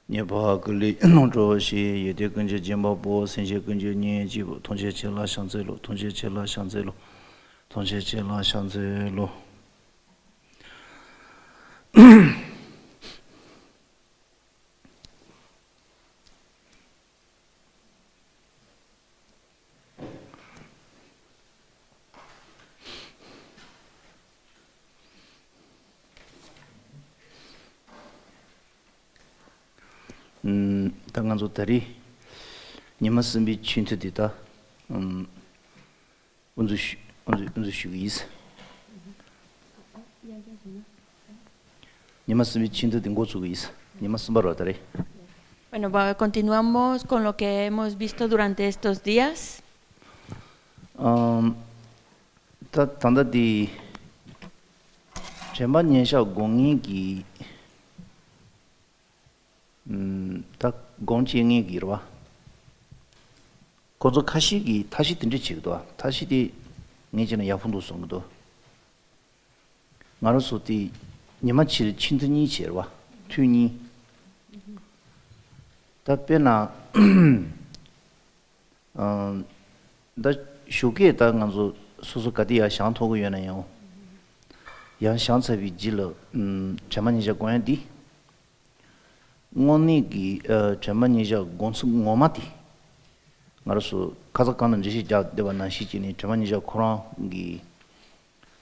Nepal Guli Nondro Shi Yede Gunje Jimbabu Senje Gunje Nye Jibu Tongje Chela Shanzelo Tongje Chela Shanzelo Tongje Chela Shanzelo 당간조 다리 니마스미 춘트디다 운주 쉬기스 니마스미 춘트딘 고주기스 니마스바로 다리. Bueno, continuamos con lo que hemos visto durante estos días. 단다디 제만년샤 공익이 딱 공증이 기르와 고조 카시기 다시 든지 지도 다시디 내지는 야fun도 송도 나로서디 니마치 친드니 지르와 튜니 답변아 다 쇼게 당간조 소소가디야 샹토고 연해요 양 샹차비 질러 자만이자 관디 ngoni chamani ja gonsu ngomati ngarasu kazakan jishi ja devana shichini chamani ja khora gi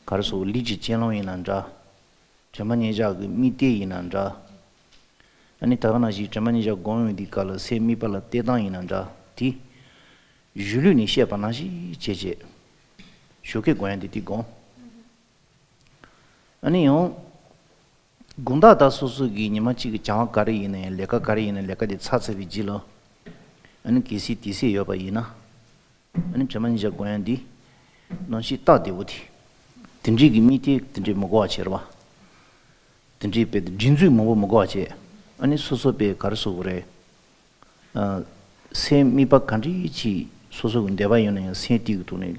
karasu liji cheno inanja chamani ja mite inanja ani tagana ji chamani ja gomi di kala semi pala tedan inanja ti julu ni she panaji cheche shoke goyandi ti gon ani yo gunda da susugi nimachi gi jawa kari ine leka de tsatsa bi jilo ani kisi tisi yoba ina ani chamani ja goyandi nonshi ta de uti tinji gi miti tinji mogo cherwa tinji pe jinzu mogo che ani susu be karsu gure se mi pa kanji chi susu gunde ba yone se ti gu ne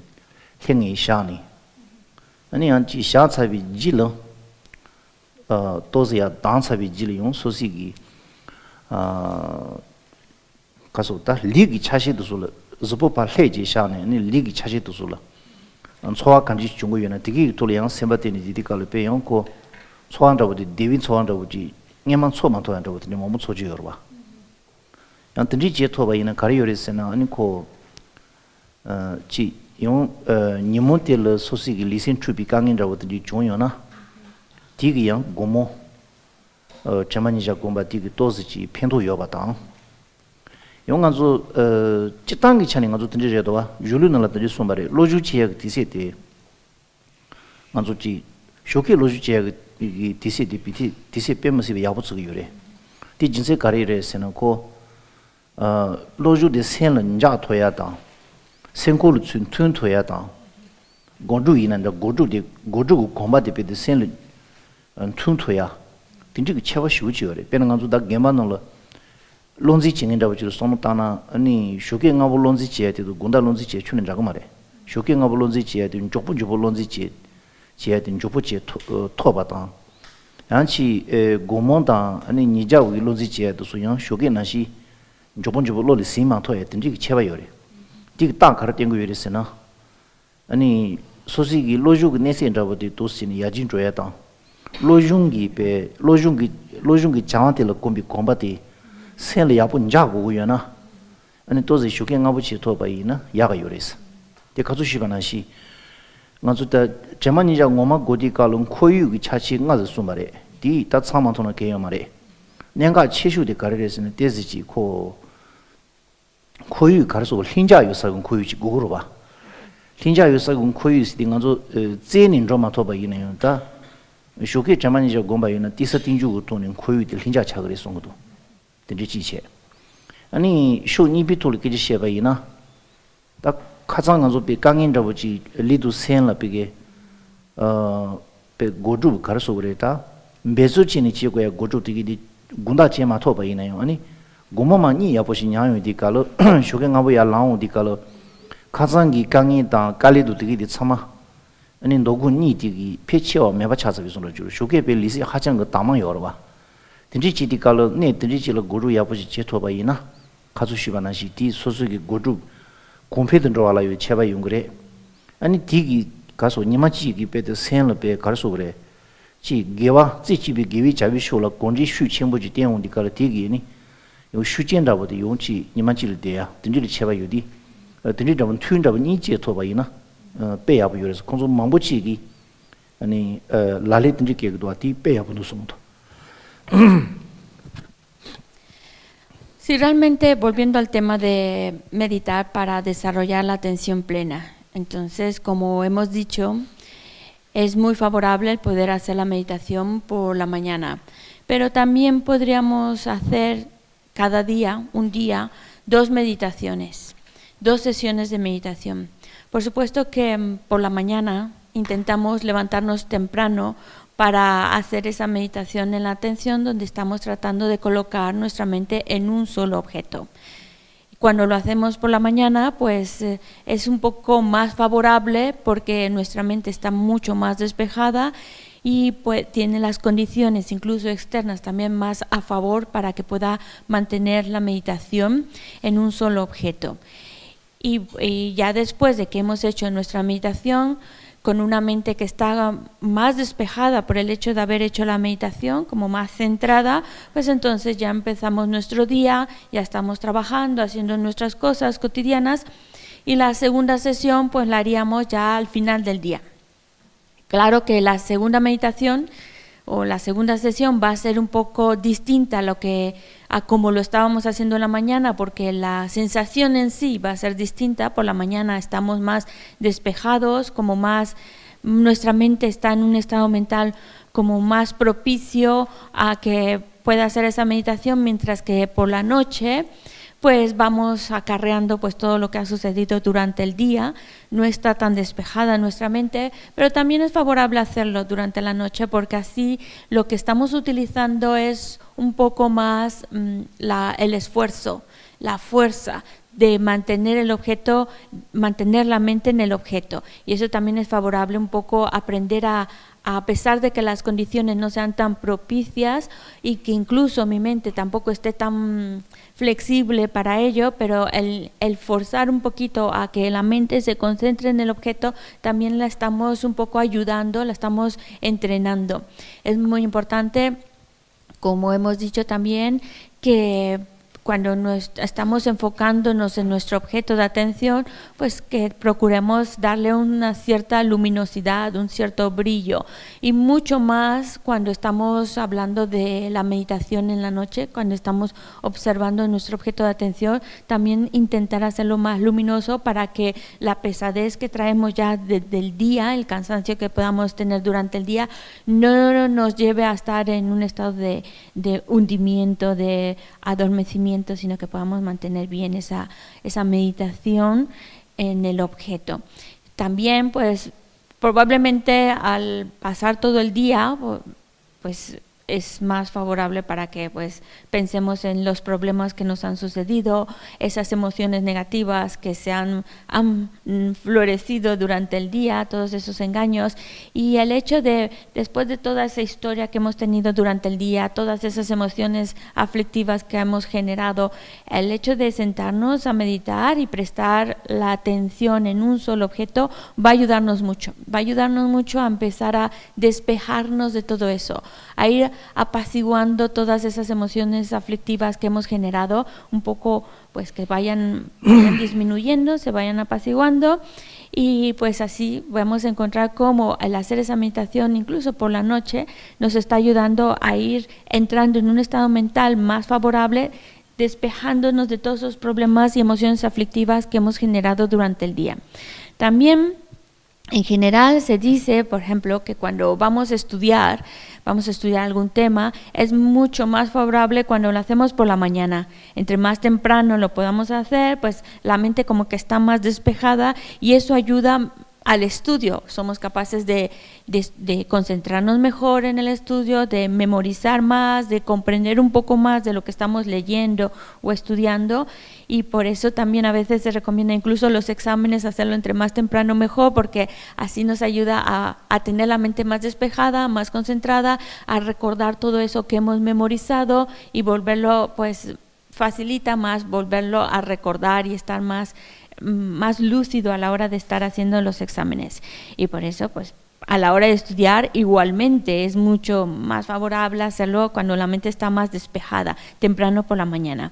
hengi shani ani anchi sha cha bi jilo 도스야 단사비 질용 소식이 가서다 리기 차시도 술 즈보파 해지 샤네 니 리기 차시도 술 초와 간지 중국연은 되게 돌량 셈바테니 디디칼 페용고 초한다고디 데빈 초한다고지 녀만 초만 도한다고디 너무 초지여 봐 양든지 제토바 이는 가리요레스나 아니고 지용 니몬텔 소식이 리센 추비 강인다고디 중요나 디기양 고모 자만이자 공바 디기 도스지 편도 여바당 용간조 지당기 차는 간조 든지제도와 줄르는라 든지 손바레 로주치에 디세데 간조지 쇼케 로주치에 디세데 비티 디세 빼면서 야부츠가 요래 디 진세 가리레 세나고 로주데 센런자 토야다 센콜 춘 토야다 고주 이난다 고주 공바데 베데 센 춘토야 딘지기 채워 쉬우지요래 빼는 간주다 게만노로 론지 징인다고 지로 손따나 아니 쇼게 nga보 론지 지야데도 군다 론지 지 추는 자고 말해 쇼게 nga보 론지 지야데 족부주부 론지 지 지야데 족부지 토바다 양치 고몬다 아니 니자 위 론지 지야도 소양 쇼게 나시 족부주부 론리 시마 토야 딘지기 채워요래 디기 딱 가르 땡고 요래스나 아니 소식이 로주그 내센다보디 도스니 야진 줘야다 로중기 장한테로 콤비 콤바티 센을 야분 자고 요나 아니 도지 쇼게 nga부치 토바이나 야가 요레스 데 가주 시바나시 nga주다 제만이자 고마 고디 칼은 코유기 차치 nga즈 수마레 디 따참만토나 게요 마레 내가 치슈데 가르레스는 데지지 코유 가르소 흰자 요사군 코유지 고고로 봐 흰자 요사군 코유스 딩nga조 제닌 좀마 토바이네요 다 쇼게 자만이자 공바이나 디서팅주 돈은 코유들 흰자 차그리 송도 된지 지체 아니 쇼니비톨 끼지 셰바이나 딱 가장한조 비 강인자부지 리두 센라 비게 베 고주 가르소 그래다 메소치니 지고야 고주 디기 군다 제마 토바이나요 아니 고모만이 야보시 냐요 디칼로 쇼게 nga보야 라오 디칼로 가장기 강이다 깔리도 디기 참아 아니 노군이 디기 패치어 매바 찾아서 주로 쇼게 벨리시 하장 거 담아 열어 봐 Tenji chi di kala ne tenji chi la guru ya puji che thoba ina kazu shibana shi di sosu ki guru kumpe den ro ala yu cheba yungre ani digi kaso nima chi gi pe de sen la pe karso gre chi gewa zi chi bi gewi chabi sho la gonji shu chenbo ji den di kala digi ni 요 슈젠다 보다 용치 니만질 돼야 등질이 쳐봐 유디 등질 잡은 튠 잡은 이제 토바이나 빼야부 요래서 공부 망보치기 아니 라리 등질 계획도 아티 빼야부도 송도. Sí, realmente volviendo al tema de meditar para desarrollar la atención plena. Entonces, como hemos dicho, es muy favorable el poder hacer la meditación por la mañana, pero también podríamos hacer cada día, un día, 2 meditaciones, 2 sesiones de meditación. Por supuesto que por la mañana intentamos levantarnos temprano para hacer esa meditación en la atención donde estamos tratando de colocar nuestra mente en un solo objeto. Cuando lo hacemos por la mañana, pues es un poco más favorable porque nuestra mente está mucho más despejada y pues tiene las condiciones incluso externas también más a favor para que pueda mantener la meditación en un solo objeto. Y ya después de que hemos hecho nuestra meditación con una mente que está más despejada por el hecho de haber hecho la meditación, como más centrada, pues entonces ya empezamos nuestro día, ya estamos trabajando, haciendo nuestras cosas cotidianas y la segunda sesión pues la haríamos ya al final del día. Claro que la segunda meditación o la segunda sesión va a ser un poco distinta a como lo estábamos haciendo en la mañana, porque la sensación en sí va a ser distinta. Por la mañana estamos más despejados, como más nuestra mente está en un estado mental como más propicio a que pueda hacer esa meditación, mientras que por la noche pues vamos acarreando pues todo lo que ha sucedido durante el día, no está tan despejada nuestra mente, pero también es favorable hacerlo durante la noche porque así lo que estamos utilizando es un poco más el esfuerzo, la fuerza de mantener el objeto, mantener la mente en el objeto, y eso también es favorable un poco aprender a pesar de que las condiciones no sean tan propicias y que incluso mi mente tampoco esté tan flexible para ello, pero el forzar un poquito a que la mente se concentre en el objeto, también la estamos un poco ayudando, la estamos entrenando. Es muy importante, como hemos dicho también, que cuando estamos enfocándonos en nuestro objeto de atención, pues que procuremos darle una cierta luminosidad, un cierto brillo, y mucho más cuando estamos hablando de la meditación en la noche, cuando estamos observando nuestro objeto de atención, también intentar hacerlo más luminoso para que la pesadez que traemos ya del día, el cansancio que podamos tener durante el día, no nos lleve a estar en un estado de hundimiento, de adormecimiento, sino que podamos mantener bien esa meditación en el objeto. También, pues, probablemente al pasar todo el día, pues es más favorable para que pues pensemos en los problemas que nos han sucedido, esas emociones negativas que han florecido durante el día, todos esos engaños, y el hecho de, después de toda esa historia que hemos tenido durante el día, todas esas emociones aflictivas que hemos generado, el hecho de sentarnos a meditar y prestar la atención en un solo objeto va a ayudarnos mucho a empezar a despejarnos de todo eso, a ir apaciguando todas esas emociones aflictivas que hemos generado, un poco pues que vayan disminuyendo, se vayan apaciguando, y pues así vamos a encontrar cómo al hacer esa meditación incluso por la noche nos está ayudando a ir entrando en un estado mental más favorable, despejándonos de todos esos problemas y emociones aflictivas que hemos generado durante el día. También en general se dice, por ejemplo, que cuando vamos a estudiar algún tema, es mucho más favorable cuando lo hacemos por la mañana. Entre más temprano lo podamos hacer, pues la mente como que está más despejada y eso ayuda al estudio, somos capaces de concentrarnos mejor en el estudio, de memorizar más, de comprender un poco más de lo que estamos leyendo o estudiando, y por eso también a veces se recomienda incluso los exámenes hacerlo entre más temprano mejor, porque así nos ayuda a tener la mente más despejada, más concentrada, a recordar todo eso que hemos memorizado y volverlo, pues facilita más volverlo a recordar y estar más lúcido a la hora de estar haciendo los exámenes. Y por eso, pues, a la hora de estudiar igualmente es mucho más favorable hacerlo cuando la mente está más despejada, temprano por la mañana.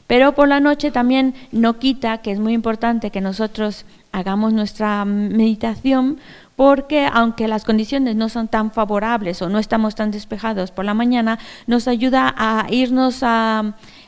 Pero por la noche también no quita que es muy importante que nosotros hagamos nuestra meditación, porque aunque las condiciones no son tan favorables o no estamos tan despejados por la mañana, nos ayuda a irnos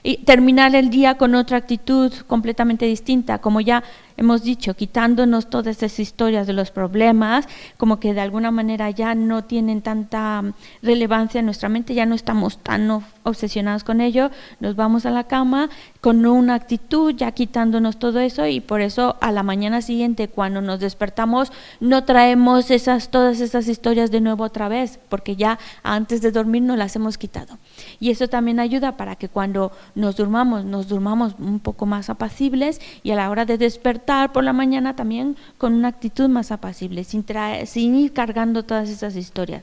y terminar el día con otra actitud completamente distinta, como ya hemos dicho, quitándonos todas esas historias de los problemas, como que de alguna manera ya no tienen tanta relevancia en nuestra mente, ya no estamos tan obsesionados con ello, nos vamos a la cama con una actitud ya quitándonos todo eso, y por eso a la mañana siguiente cuando nos despertamos no traemos todas esas historias de nuevo otra vez, porque ya antes de dormir nos las hemos quitado. Y eso también ayuda para que cuando nos durmamos un poco más apacibles, y a la hora de despertar por la mañana también con una actitud más apacible, sin ir cargando todas esas historias.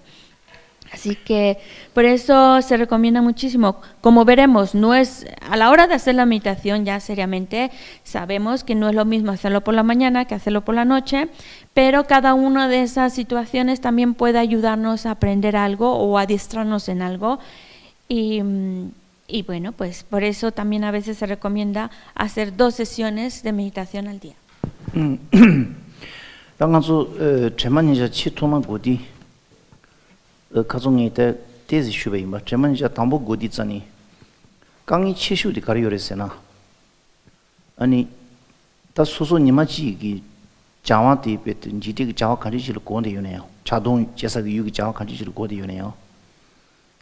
Así que por eso se recomienda muchísimo. Como veremos, no es a la hora de hacer la meditación ya seriamente, sabemos que no es lo mismo hacerlo por la mañana que hacerlo por la noche, pero cada una de esas situaciones también puede ayudarnos a aprender algo o a adiestrarnos en algo. Y bueno, pues por eso también a veces se recomienda hacer 2 sesiones de meditación al día.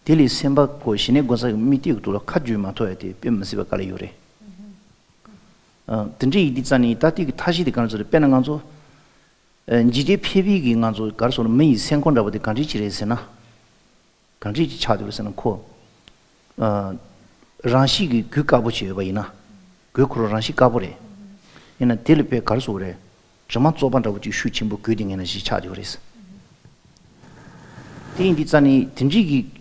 딜리 셈바 고시네 고사 미티고도 카주마 토야데 뱀마시바 칼이요레 든지 이디자니 따티 타시디 간저 빼는 간저 지디 피비기 간저 가르소는 메이 생콘다버데 간지치레스나 간지치 차들스는 코 라시기 그까부치 바이나 그코로 라시 까보레 이나 딜페 가르소레 저만 쪼반다부지 슈침부 규딩에는 시 차디오레스 인디자니 든지기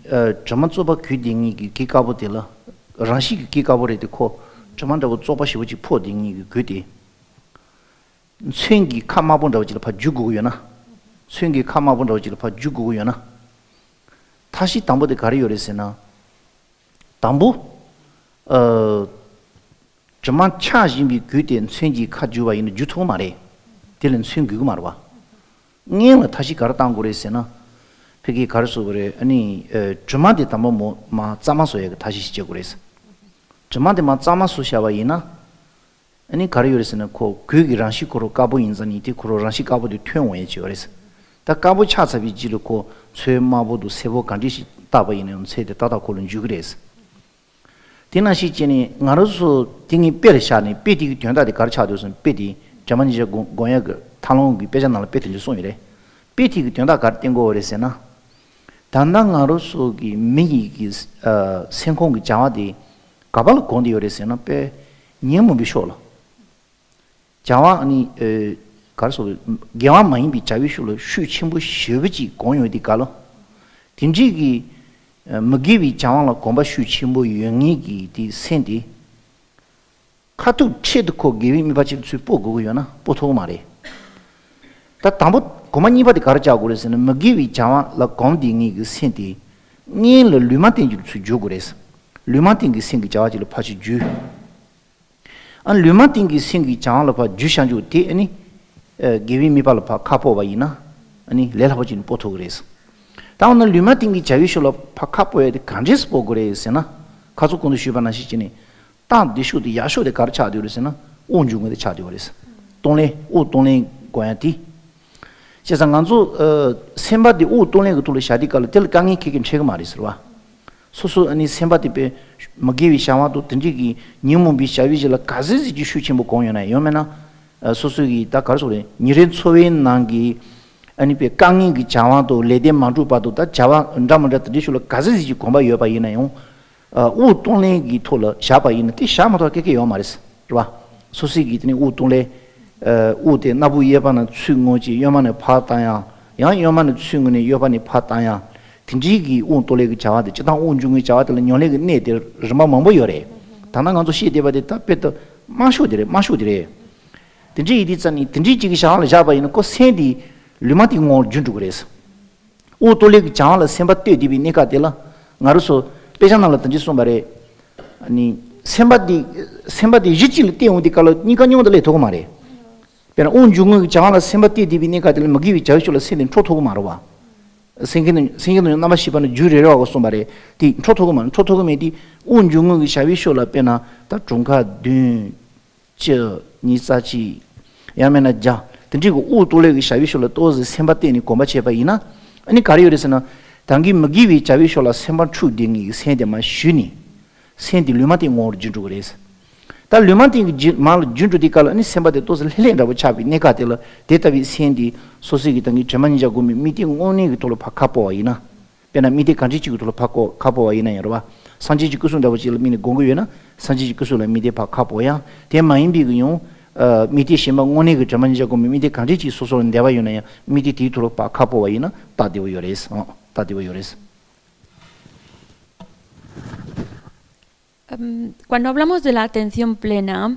저만 쪼바 규딩이 기가보들라 라시 기가보레데 코 저만다고 쪼바시부지 포딩이 규디 쳔기 카마본다고지를 봐 주고요나 쳔기 카마본다고지를 봐 주고요나 다시 담보데 가리요레스나 담보 저만 차진비 규된 쳔기 카주와 있는 주토 말에 들은 쳔기고 말와 니는 다시 가르당 거레스나 그게 가르쳐 그래 아니 저만데 담보 뭐마 짜마소에 다시 시켜 그래서 저만데 마 짜마소샤바이나 아니 가르요레스는 코 그기랑 시코로 까보 인자니 디코로랑 시까보도 튀어오야지 그래서 다 까보 차사비 지르고 최마보도 세보 간지시 따바이는 세대 따다 고른 주 그래서 디나시 전에 나로서 딩이 뼈샤니 뼈디 된다데 가르쳐줘서 뼈디 저만 이제 고야 그 탈롱이 빼잖아 뼈디 소이래 뼈디 된다 가르된 거 그래서나 단당아로서기 미기 생콩기 자와디 가발 건디요레스나 빼 니엠무 비쇼라 자와 아니 가르소 게와 마인비 자위쇼로 슈침부 슈비지 공요디 갈로 딘지기 먹기비 자와라 공바 슈침부 영이기 디 센디 카투 체드코 기비미 바치 수 보고요나 보토 말에 다 담보 고만이바디 가르자고 그래서는 먹기위 자와 라 공딩이 그 센디 니를 류마팅주 주고 그래서 류마팅이 생기 자와지를 파지 주 안 류마팅이 생기 자와라 파 주샹주 티 아니 기비 미발라 파 카포바이나 아니 레라버진 보토 그래서 다음날 류마팅이 자위쇼로 파 카포에 간지스 보고 그래서나 가족군도 쉬바나 시지니 딱 디쇼디 야쇼데 가르차디 그래서나 온중에 차디 그래서 동네 오 동네 고야티 제상간조 셈바디 오 돈레가 돌 샤디칼 텔 강이 키긴 체가 말이스와 소소 아니 셈바디 베 마기위 샤와도 든지기 니몬비 샤위질라 가즈지 슈침보 공연아 요메나 소수기 다 가르소래 니렌 초웬 난기 아니 배 강인기 자와도 레데 만주바도 다 자와 언담을 드리쇼로 가지지 공바 여바 이나요 우 동네기 토러 샤바 이나 티 샤마도 깨게 요 말이스 봐 소수기 드니 우 동네 우데 나부 예바는 추응오지 요만에 파다야 야 요만에 추응네 요반이 파다야 딘지기 우 동네기 자와데 지당 운중이 자와들 녀레기 네데 르마 멍보 요래 당당한도 시대바데 답베도 마쇼디래 딘지 이디잖니 딘지 지기 샤를 잡아 있는 거 세디 르마티 고 준주 그래서 오 돌레기 장을 셈바떼 디비 니가 될라 나르소 배장나라 딘지 소마레 아니 셈바디 지질 때운디 칼로 니가 녀들레 도고 말해 베나 온 중의 장을 셈바떼 디비 니가 될 먹이위 자유쇼를 세는 초토고 말어봐 생기는 남아시바는 주례라고 소마레 디 초토고메디 온 중의 샤위쇼라 베나 다 중카 저 니사지 야메나 자 든지고 우돌레기 샤비쇼라 도즈 셈바테니 고마체바이나 아니 가리오레스나 당기 먹이위 자비쇼라 셈바 추딩이 세데마 슈니 센디 르마티 모르 준주그레스 다 르마티 말 준주디칼 아니 셈바데 도즈 헬렌다고 차비 네가텔 데이터비 센디 소시기 당기 저만이자 고미 미팅 오니기 돌로 파카포이나 베나 미디 간지치고 돌로 파코 카포이나 여러바 산지지 구순다고 질 미니 공고여나 산지지 구순라 미디 파카포야 데마인비기용 미디 심마 오니기 저만이자 고미 미디 간지치 소소는 데바요나 미디 디토로 파카포이나 따디오 요레스 따디오 요레스 Cuando hablamos de la atención plena,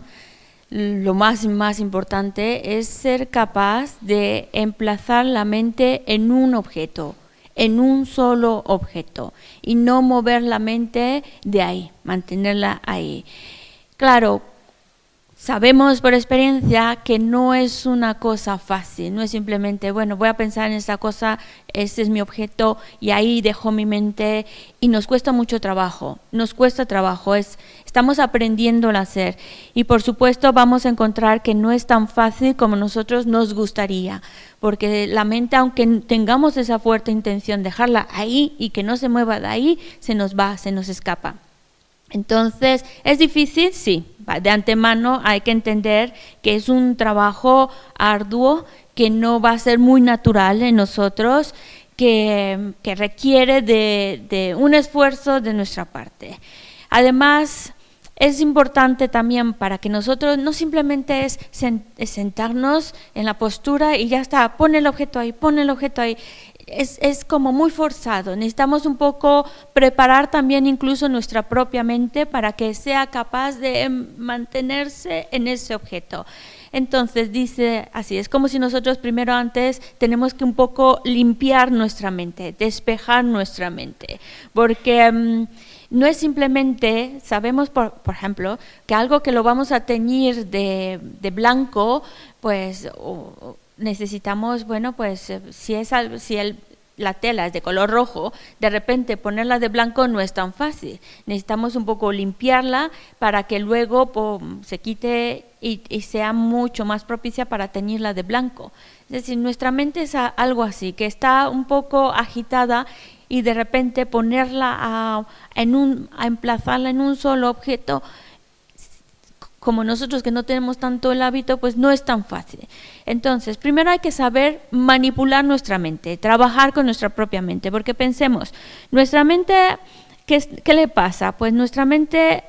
lo más importante es ser capaz de emplazar la mente en un objeto, en un solo objeto, y no mover la mente de ahí, mantenerla ahí. Claro, sabemos por experiencia que no es una cosa fácil, no es simplemente, bueno, voy a pensar en esta cosa, este es mi objeto y ahí dejo mi mente, y nos cuesta mucho trabajo, estamos aprendiendo a hacer, y por supuesto vamos a encontrar que no es tan fácil como nosotros nos gustaría, porque la mente, aunque tengamos esa fuerte intención de dejarla ahí y que no se mueva de ahí, se nos va, se nos escapa. Entonces, ¿es difícil? Sí, de antemano hay que entender que es un trabajo arduo, que no va a ser muy natural en nosotros, que requiere de un esfuerzo de nuestra parte. Además, es importante también para que nosotros no simplemente es sentarnos en la postura y ya está, pon el objeto ahí. Es como muy forzado, necesitamos un poco preparar también incluso nuestra propia mente para que sea capaz de mantenerse en ese objeto. Entonces dice así, es como si nosotros primero antes tenemos que un poco limpiar nuestra mente, despejar nuestra mente, porque no es simplemente, sabemos por ejemplo, que algo que lo vamos a teñir de blanco, pues necesitamos, bueno, pues la tela es de color rojo, de repente ponerla de blanco no es tan fácil. Necesitamos un poco limpiarla para que luego se quite y sea mucho más propicia para teñirla de blanco. Es decir, nuestra mente es algo así, que está un poco agitada y de repente ponerla a emplazarla en un solo objeto, como nosotros que no tenemos tanto el hábito, pues no es tan fácil. Entonces, primero hay que saber manipular nuestra mente, trabajar con nuestra propia mente, porque pensemos, nuestra mente, ¿qué le pasa? Pues nuestra mente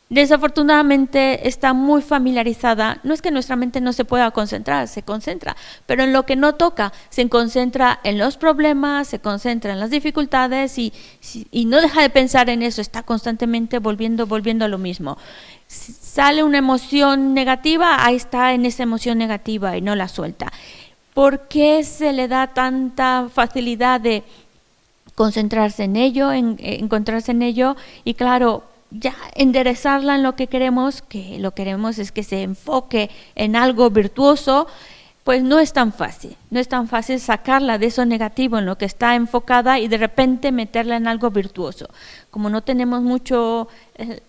desafortunadamente está muy familiarizada. No es que nuestra mente no se pueda concentrar, se concentra, pero en lo que no toca, se concentra en los problemas, se concentra en las dificultades y no deja de pensar en eso, está constantemente volviendo a lo mismo. Sale una emoción negativa, ahí está en esa emoción negativa y no la suelta. ¿Por qué se le da tanta facilidad de concentrarse en ello, encontrarse en ello? Y claro, ya enderezarla en lo que queremos es que se enfoque en algo virtuoso, pues no es tan fácil sacarla de eso negativo en lo que está enfocada y de repente meterla en algo virtuoso. como no tenemos mucho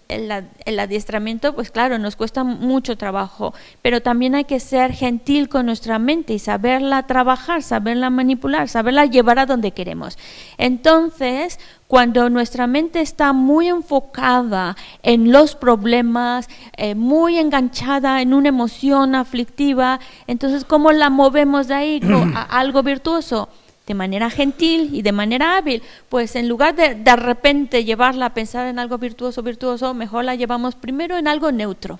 el adiestramiento, pues claro, nos cuesta mucho trabajo, pero también hay que ser gentil con nuestra mente y saberla trabajar, saberla manipular, saberla llevar a donde queremos. Entonces, cuando nuestra mente está muy enfocada en los problemas, muy enganchada en una emoción aflictiva, entonces, ¿cómo la movemos de ahí a algo virtuoso? De manera gentil y de manera hábil, pues en lugar de repente llevarla a pensar en algo virtuoso, mejor la llevamos primero en algo neutro.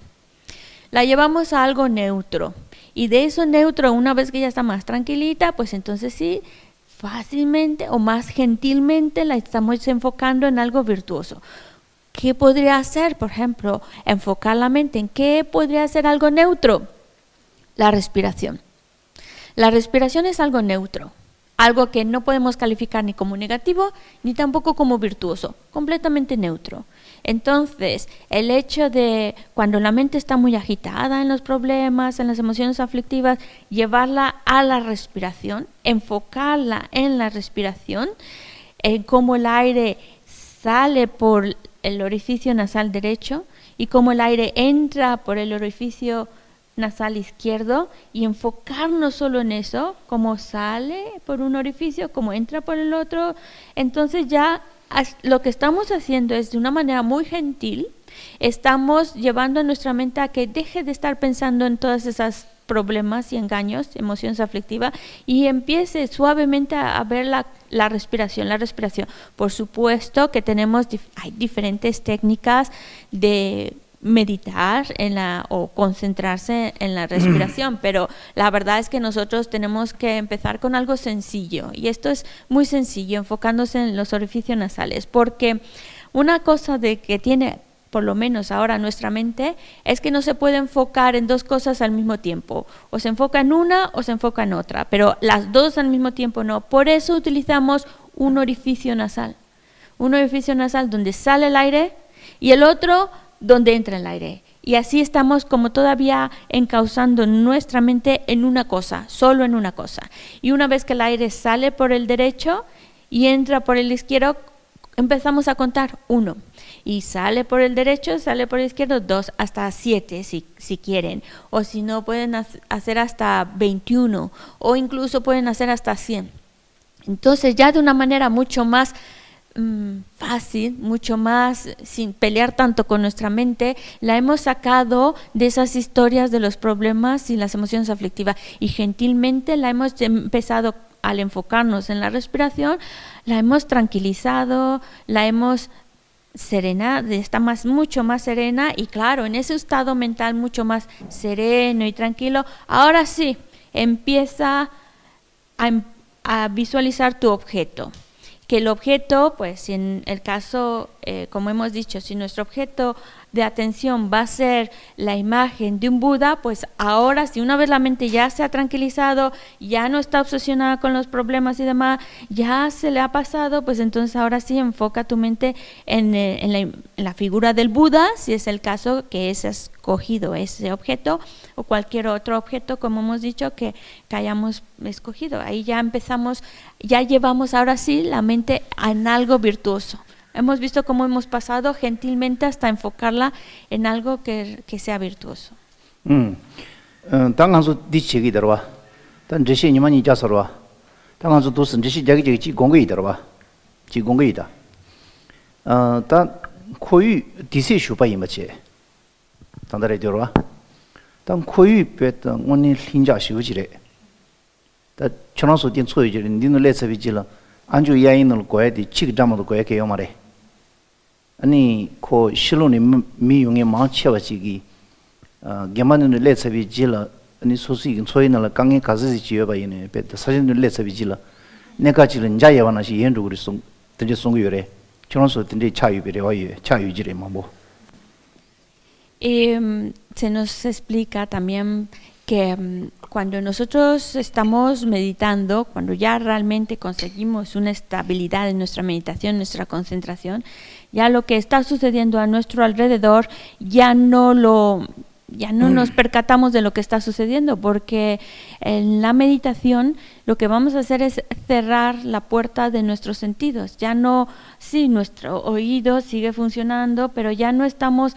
La llevamos a algo neutro, y de eso neutro, una vez que ya está más tranquilita, pues entonces sí, fácilmente o más gentilmente la estamos enfocando en algo virtuoso. ¿Qué podría hacer? Por ejemplo, enfocar la mente en qué podría ser algo neutro. La respiración. La respiración es algo neutro. Algo que no podemos calificar ni como negativo, ni tampoco como virtuoso, completamente neutro. Entonces, el hecho de cuando la mente está muy agitada en los problemas, en las emociones aflictivas, llevarla a la respiración, enfocarla en la respiración, en cómo el aire sale por el orificio nasal derecho y cómo el aire entra por el orificio nasal izquierdo, y enfocarnos solo en eso, cómo sale por un orificio, cómo entra por el otro. Entonces ya lo que estamos haciendo es de una manera muy gentil, estamos llevando a nuestra mente a que deje de estar pensando en todas esas problemas y engaños, emociones aflictivas, y empiece suavemente a ver la respiración. Por supuesto que hay diferentes técnicas de meditar o concentrarse en la respiración, pero la verdad es que nosotros tenemos que empezar con algo sencillo, y esto es muy sencillo, enfocándose en los orificios nasales, porque una cosa de que tiene por lo menos ahora nuestra mente es que no se puede enfocar en dos cosas al mismo tiempo, o se enfoca en una o se enfoca en otra, pero las dos al mismo tiempo no. Por eso utilizamos un orificio nasal donde sale el aire y el otro donde entra el aire, y así estamos como todavía encauzando nuestra mente en una cosa, solo en una cosa. Y una vez que el aire sale por el derecho y entra por el izquierdo, empezamos a contar 1, y sale por el derecho, sale por el izquierdo 2, hasta 7 si quieren, o si no pueden hacer hasta 21, o incluso pueden hacer hasta 100. Entonces ya de una manera mucho más fácil, mucho más sin pelear tanto con nuestra mente, la hemos sacado de esas historias de los problemas y las emociones aflictivas, y gentilmente la hemos empezado, al enfocarnos en la respiración, la hemos tranquilizado, la hemos serenado, está mucho más serena, y claro, en ese estado mental mucho más sereno y tranquilo, ahora sí, empieza a visualizar tu objeto. Que el objeto, pues si en el caso, como hemos dicho, si nuestro objeto de atención va a ser la imagen de un Buda, pues ahora, si una vez la mente ya se ha tranquilizado, ya no está obsesionada con los problemas y demás, ya se le ha pasado, pues entonces ahora sí enfoca tu mente en la figura del Buda, si es el caso que es escogido ese objeto, o cualquier otro objeto, como hemos dicho, que hayamos escogido. Ahí ya empezamos, ya llevamos ahora sí la mente en algo virtuoso. Hemos visto cómo hemos pasado gentilmente hasta enfocarla en algo que sea virtuoso. 당한수 디치기 들어와. 단 제시 니만이 자서와. 당한수 도스 제시 자기 지 공거이더와. 지 공거이다. 단 코유 디세 슈바이 마체. 단다래 들어와. 단 코유 베던 원이 흰자 시우지래. 다 전화소 된 소유지래. 니는 레서비지라. 안주 야인을 거야디 치기 잠도 거야 개요 말해. 아니 코 실론이 미용에 망치와지기 게만은 레서비지라. 아니 소수이긴 소이나라 강에 가서지 지어봐이네. 베다 사진을 레서비지라. 내가 지는 자예와나시 연루그리 송 던지 송유래. 전화소 던지 차유비래 와예. 차유지래 뭐. Se nos explica también que cuando nosotros estamos meditando, cuando ya realmente conseguimos una estabilidad en nuestra meditación, nuestra concentración, ya lo que está sucediendo a nuestro alrededor ya no ya no nos percatamos de lo que está sucediendo, porque en la meditación lo que vamos a hacer es cerrar la puerta de nuestros sentidos. Ya no, sí, nuestro oído sigue funcionando, pero ya no estamos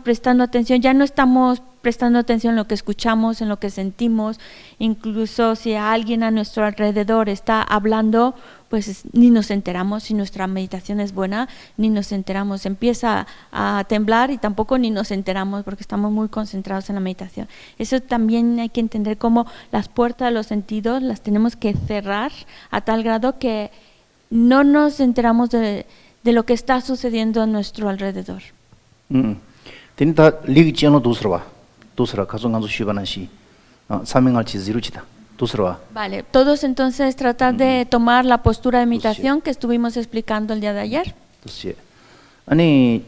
prestando atención, ya no estamos prestando atención en lo que escuchamos, en lo que sentimos. Incluso si alguien a nuestro alrededor está hablando, pues ni nos enteramos. Si nuestra meditación es buena, ni nos enteramos. Empieza a temblar y tampoco ni nos enteramos porque estamos muy concentrados en la meditación. Eso también hay que entender, cómo las puertas de los sentidos las tenemos que cerrar a tal grado que no nos enteramos de lo que está sucediendo a nuestro alrededor. Tiene ta ligi chino dusra caso ganso shibanashi samingalchi ziruchita dusra. Vale, todos entonces tratar de tomar la postura de meditación que estuvimos explicando el día de ayer. Dusye ani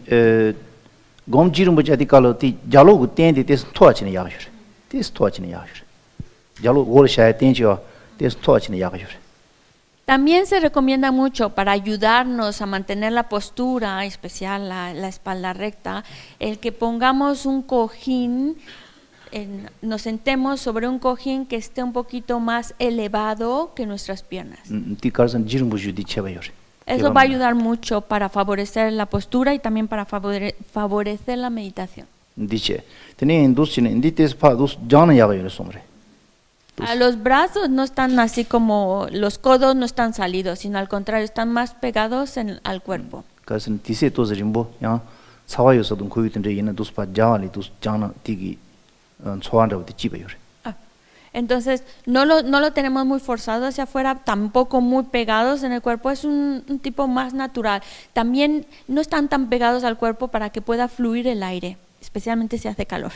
gom jirum bajati kalo ti jalo gu tendi tes toachine yagshur tes toachine yagshur jalo gol shay tenjo tes toachine yagshur. También se recomienda mucho para ayudarnos a mantener la postura, en especial la espalda recta, el que pongamos un cojín, nos sentemos sobre un cojín que esté un poquito más elevado que nuestras piernas. Eso va a ayudar mucho para favorecer la postura y también para favorecer la meditación. Los brazos no están así como, los codos no están salidos, sino al contrario, están más pegados al cuerpo. Entonces, no lo tenemos muy forzado hacia afuera, tampoco muy pegados en el cuerpo, es un tipo más natural. También no están tan pegados al cuerpo para que pueda fluir el aire, especialmente si hace calor.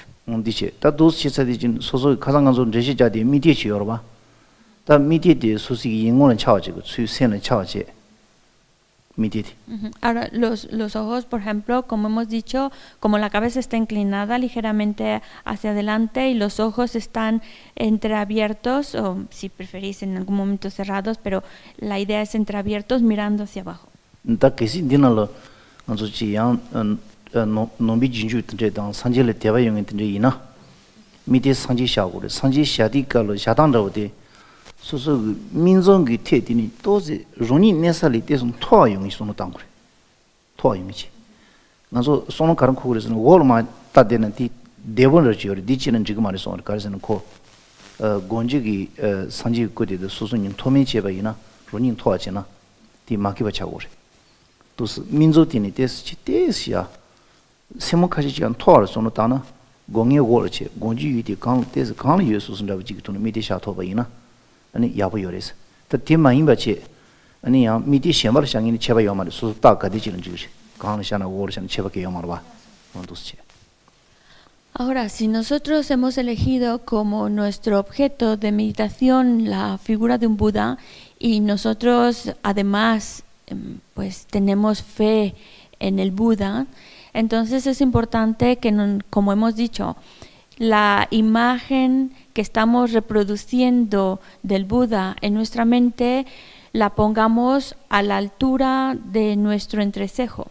Ahora, los ojos, por ejemplo, como hemos dicho, como la cabeza está inclinada ligeramente hacia adelante y los ojos están entreabiertos, o si preferís en algún momento cerrados, pero la idea es entreabiertos mirando hacia abajo. nombi jinju tende dang sanje le teba yong tende ina mide sanje sha gore sanje sha di ka lo sha dang ro de so so minzong gi te dini doze roni nesa le de son to yong so no dang gore to yong chi ngaso sono karan ko gore so wol ma ta de na ti devon ro ji di chi nan ji ma re so ka re ko gonji gi sanje ko de so so nim to me che ba ina roni to cha na ti ma ki ba cha gore to minzo dini des chi des ya 세모카지지간 토알 손으로 따나 공예 고르체 공지 유디 강 데스 강 예수스인다 지기토는 미디 샤토바이나 아니 야보요레스 더 팀마인바체 아니 야 미디 셴바르 샹이니 체바 요마르 수다 가디지는 지기 강 샤나 고르샤나 체바게 요마르바 원도스체. Ahora, si nosotros hemos elegido como nuestro objeto de meditación la figura de un Buda y nosotros además pues tenemos fe en el Buda, entonces es importante que, como hemos dicho, la imagen que estamos reproduciendo del Buda en nuestra mente la pongamos a la altura de nuestro entrecejo.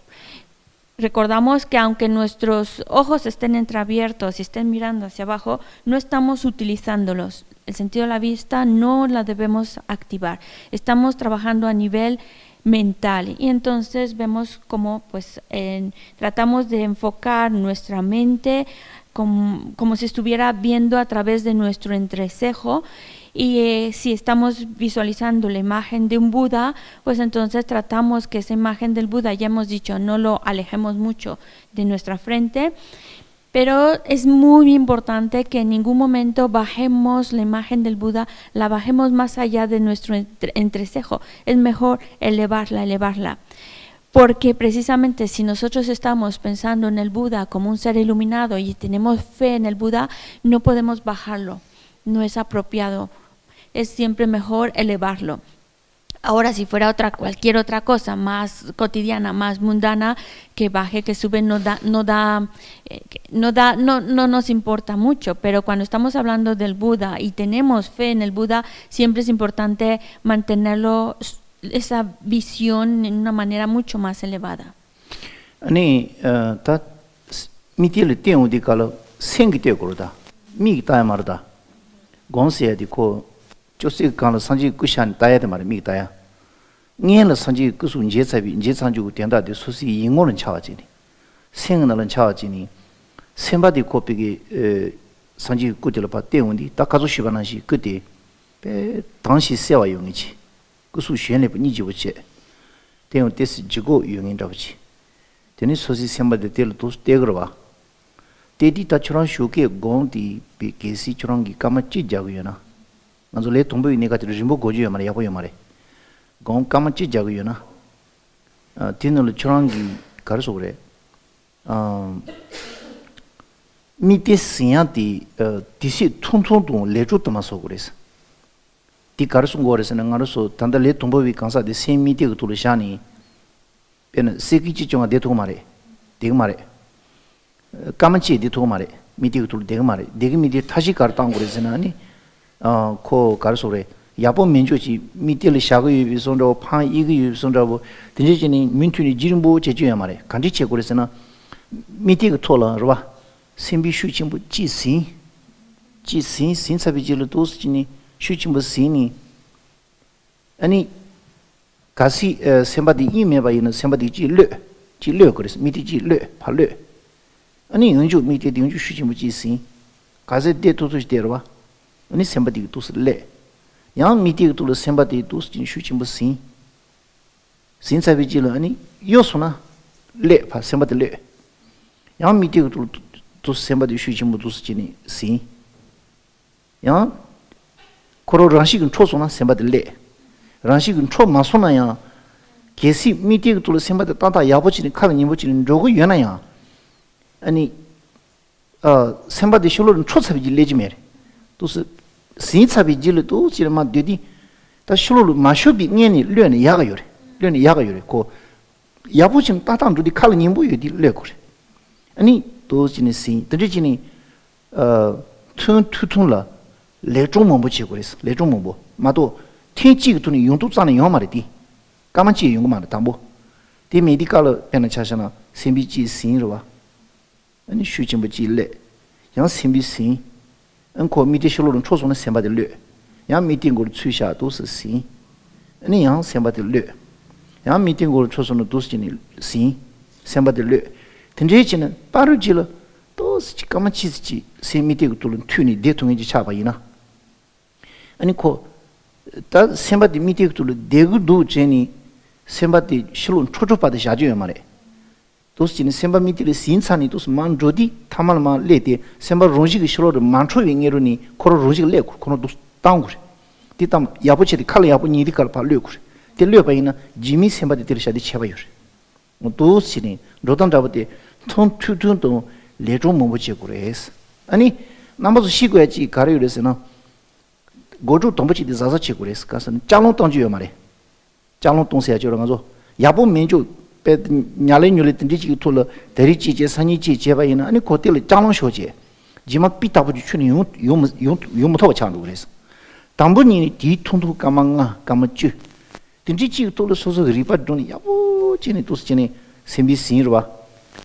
Recordamos que aunque nuestros ojos estén entreabiertos y estén mirando hacia abajo, no estamos utilizándolos. El sentido de la vista no la debemos activar. Estamos trabajando a nivel mental y entonces vemos cómo pues tratamos de enfocar nuestra mente como si estuviera viendo a través de nuestro entrecejo y si estamos visualizando la imagen de un Buda, pues entonces tratamos que esa imagen del Buda, ya hemos dicho, no lo alejemos mucho de nuestra frente. Pero es muy importante que en ningún momento bajemos la imagen del Buda, la bajemos más allá de nuestro entrecejo. Es mejor elevarla. Porque precisamente si nosotros estamos pensando en el Buda como un ser iluminado y tenemos fe en el Buda, no podemos bajarlo. No es apropiado. Es siempre mejor elevarlo. Ahora, si fuera cualquier otra cosa más cotidiana, más mundana, que baje, que sube, no nos importa mucho. Pero cuando estamos hablando del Buda y tenemos fe en el Buda, siempre es importante mantenerlo, esa visión en una manera mucho más elevada. Ani, ta 미티를 띄우디 가로 생기되고 그러다 미기다야 말다 곤세야디 코 조세 간로 산지 꾸샨 다야데 말 미기다야 니엘의 산지 꾸수 인제사비 인제산주고 된다데 소시 인고는 차와지니 생은은 차와지니 셈바디 코피기 산지 꾸들을 봐 띄우디 딱 가서 시간한시 그때 당시 세와 용이지 꾸수 쉔레 니지부체 띄우 데스 지고 용인다부지 되니 소시 셈바디 텔도 떼그러 봐 तेदी तचुरां शोके गोंदी पे केसी चुरांगी कामची जागुयो ना नजो ले तुंबो इने का रिम्बो गोजियो मारे यापो मारे गों कामची जागुयो ना तीनों चुरांगी कर सोरे मिते सिया दी दिसे थुन तो लेजो तमा सोगरेस ती कर सुंगोरेस न ngaro तंदा ले तुंबो भी कांसा दे सेम मिते को तुले शानी पेन सेकीची चोंगा दे तो मारे देग मारे 까만치 디토 말에 미디고 둘 되게 말에 되게 미디 다시 가르당 그러잖아니 코 가르소래 야본 민주지 미디를 샤고 유비선도 판 이거 유비선도 된지니 민투니 지름보 제주야 말에 간디체 그러잖아 미디고 토라 봐 심비 슈침부 지신 신사비지를 도스지니 슈침부 신이 아니 가시 셈바디 이메바이는 셈바디 지르 그래서 미디 지르 팔르 아니 은주 미디 등주 수치무지 신 가세 데토토스 데르바 아니 셈바디 도스레 양 미디 도르 셈바디 도스 진 수치무 신 신사비지로 아니 요소나 레파 셈바디 레양 미디 도르 도스 셈바디 수치무 도스 진이 신양 코로 랑식은 초소나 셈바디 레 랑식은 초 마소나야 게시 미디 도르 셈바디 따다 야보지니 카는 니보지니 로고 연아야 아니 셈바디 슐로는 초차비지 레지메 또스 신차비지를 지르마 되디 다 슐로로 마쇼비 녜니 뢰니 야가요레 고 야부진 따당두디 칼은 님보여디 레고레 아니 도지니 신 드지니 툰라 레종몽보지 그랬어 레종몽보 마도天지그 돈이 용도자는 영마르디 까만지 용마르 담보 디 메디칼 페나 차샤나 심비지 신로와 아니 슈침부 지레 양 심비신 은코 미디실로는 초송의 셈바들레 양 미팅고를 취샤 도스 신 아니 양 셈바들레 양 미팅고를 초송의 도스지니 신 셈바들레 든지지는 빠르지로 도스 까만치지 세미티고 돌은 튜니 대통령이 잡아이나 아니 코다 셈바디 미티고 돌 대구도 제니 셈바디 실론 초조받으 샤지요 말에 도스지는 셈바 미티를 신산이 도스 만조디 타말마 레데 셈바 론지기 실로를 만초 윙에로니 코로 론지기 레고 코노 도스 다운그레 디탐 야보체디 칼 야보니디 칼파 레고레 텔레바이나 지미 셈바디 테르샤디 쳬바요레 도스지니 로단 잡데 톤 투tun도 레종 모모체고레스 아니 남아서 시고야지 가려요레스나 고조 동부치디 자자체고레스 가서는 짱롱 동지요 말에 짱롱 동세야 저러가서 야보 민주 पे न्याले न्यूले तंजी की थोला दरी चीजें सनी चीजें भाई ना अने कोतेले चालों शोचे जिमा पिता बुझ चुनी यूं मुथो बचाने उरेस तंबुनी दी थुंदु कामंगा कामच्चु तंजी की थोला सोसो रिपा दोनी याबो चीने तुस चीने सेंबी सिंरवा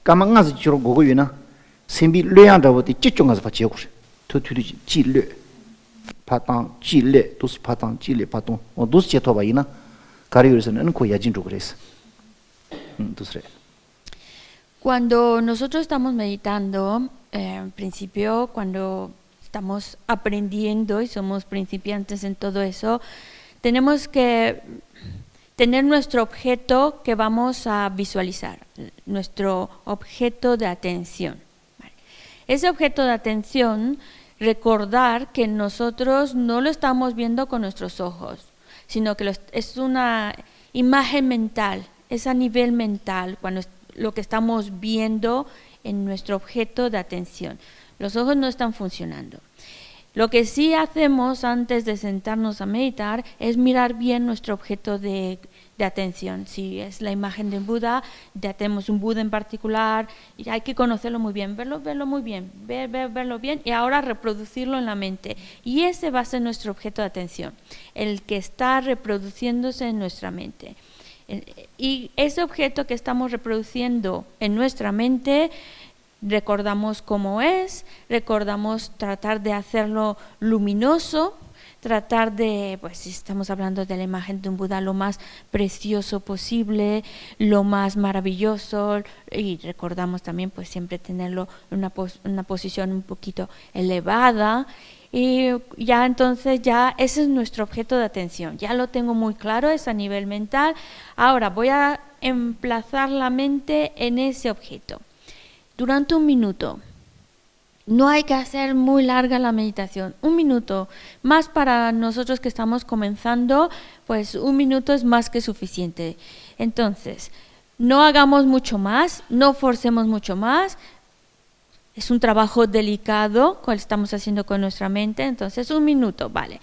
कामंगा से चुरो गोगो युना सेंबी लेयां दावती चिचोंगा से बचे कुछ तो तुरी चिले 파당 चिले तुस 파당 चिले 파동 어 두스 제토 바이나 가리우르스는 코 야진 조그레스 Cuando nosotros estamos meditando, en principio, cuando estamos aprendiendo y somos principiantes en todo eso, tenemos que tener nuestro objeto que vamos a visualizar, nuestro objeto de atención. Ese objeto de atención, recordar que nosotros no lo estamos viendo con nuestros ojos, sino que es una imagen mental. Es a nivel mental, cuando lo que estamos viendo en nuestro objeto de atención. Los ojos no están funcionando. Lo que sí hacemos antes de sentarnos a meditar es mirar bien nuestro objeto de atención. Si es la imagen de Buda, ya tenemos un Buda en particular, y hay que conocerlo muy bien, verlo muy bien, verlo bien, y ahora reproducirlo en la mente. Y ese va a ser nuestro objeto de atención, el que está reproduciéndose en nuestra mente. Y ese objeto que estamos reproduciendo en nuestra mente recordamos cómo es, recordamos tratar de hacerlo luminoso, tratar de, pues si estamos hablando de la imagen de un Buda, lo más precioso posible, lo más maravilloso, y recordamos también pues siempre tenerlo en una posición un poquito elevada, y ya entonces ya ese es nuestro objeto de atención, ya lo tengo muy claro, es a nivel mental. Ahora voy a emplazar la mente en ese objeto durante 1 minuto. No hay que hacer muy larga la meditación, 1 minuto. Más para nosotros que estamos comenzando, pues 1 minuto es más que suficiente. Entonces, no hagamos mucho más, no forcemos mucho más. Es un trabajo delicado que estamos haciendo con nuestra mente, entonces 1 minuto, vale.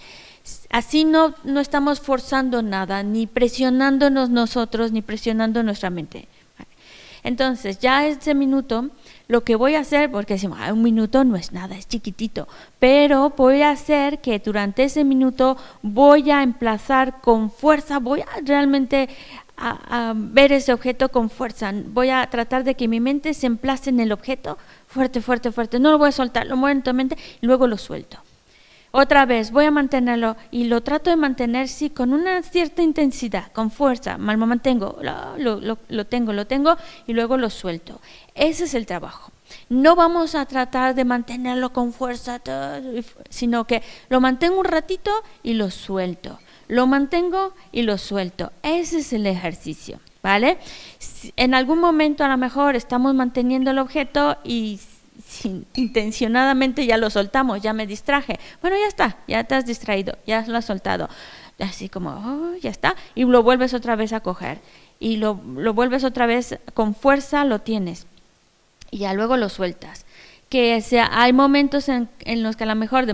Así no estamos forzando nada, ni presionándonos nosotros, ni presionando nuestra mente. Entonces, ya ese minuto, lo que voy a hacer, porque decimos, 1 minuto no es nada, es chiquitito, pero voy a hacer que durante ese minuto voy a emplazar con fuerza, voy a realmente a ver ese objeto con fuerza, voy a tratar de que mi mente se emplace en el objeto fuerte, fuerte, fuerte, no lo voy a soltar, lo muevo lentamente y luego lo suelto. Otra vez, voy a mantenerlo y lo trato de mantener, sí, con una cierta intensidad, con fuerza, me lo mantengo, lo tengo y luego lo suelto. Ese es el trabajo. No vamos a tratar de mantenerlo con fuerza, sino que lo mantengo un ratito y lo suelto. Lo mantengo y lo suelto. Ese es el ejercicio, ¿vale? En algún momento a lo mejor estamos manteniendo el objeto y intencionadamente ya lo soltamos, ya me distraje. Bueno, ya está, ya te has distraído, ya lo has soltado. Así como, ya está, y lo vuelves otra vez a coger. Y lo vuelves otra vez con fuerza, lo tienes. Y ya luego lo sueltas. Que hay momentos en los que a lo mejor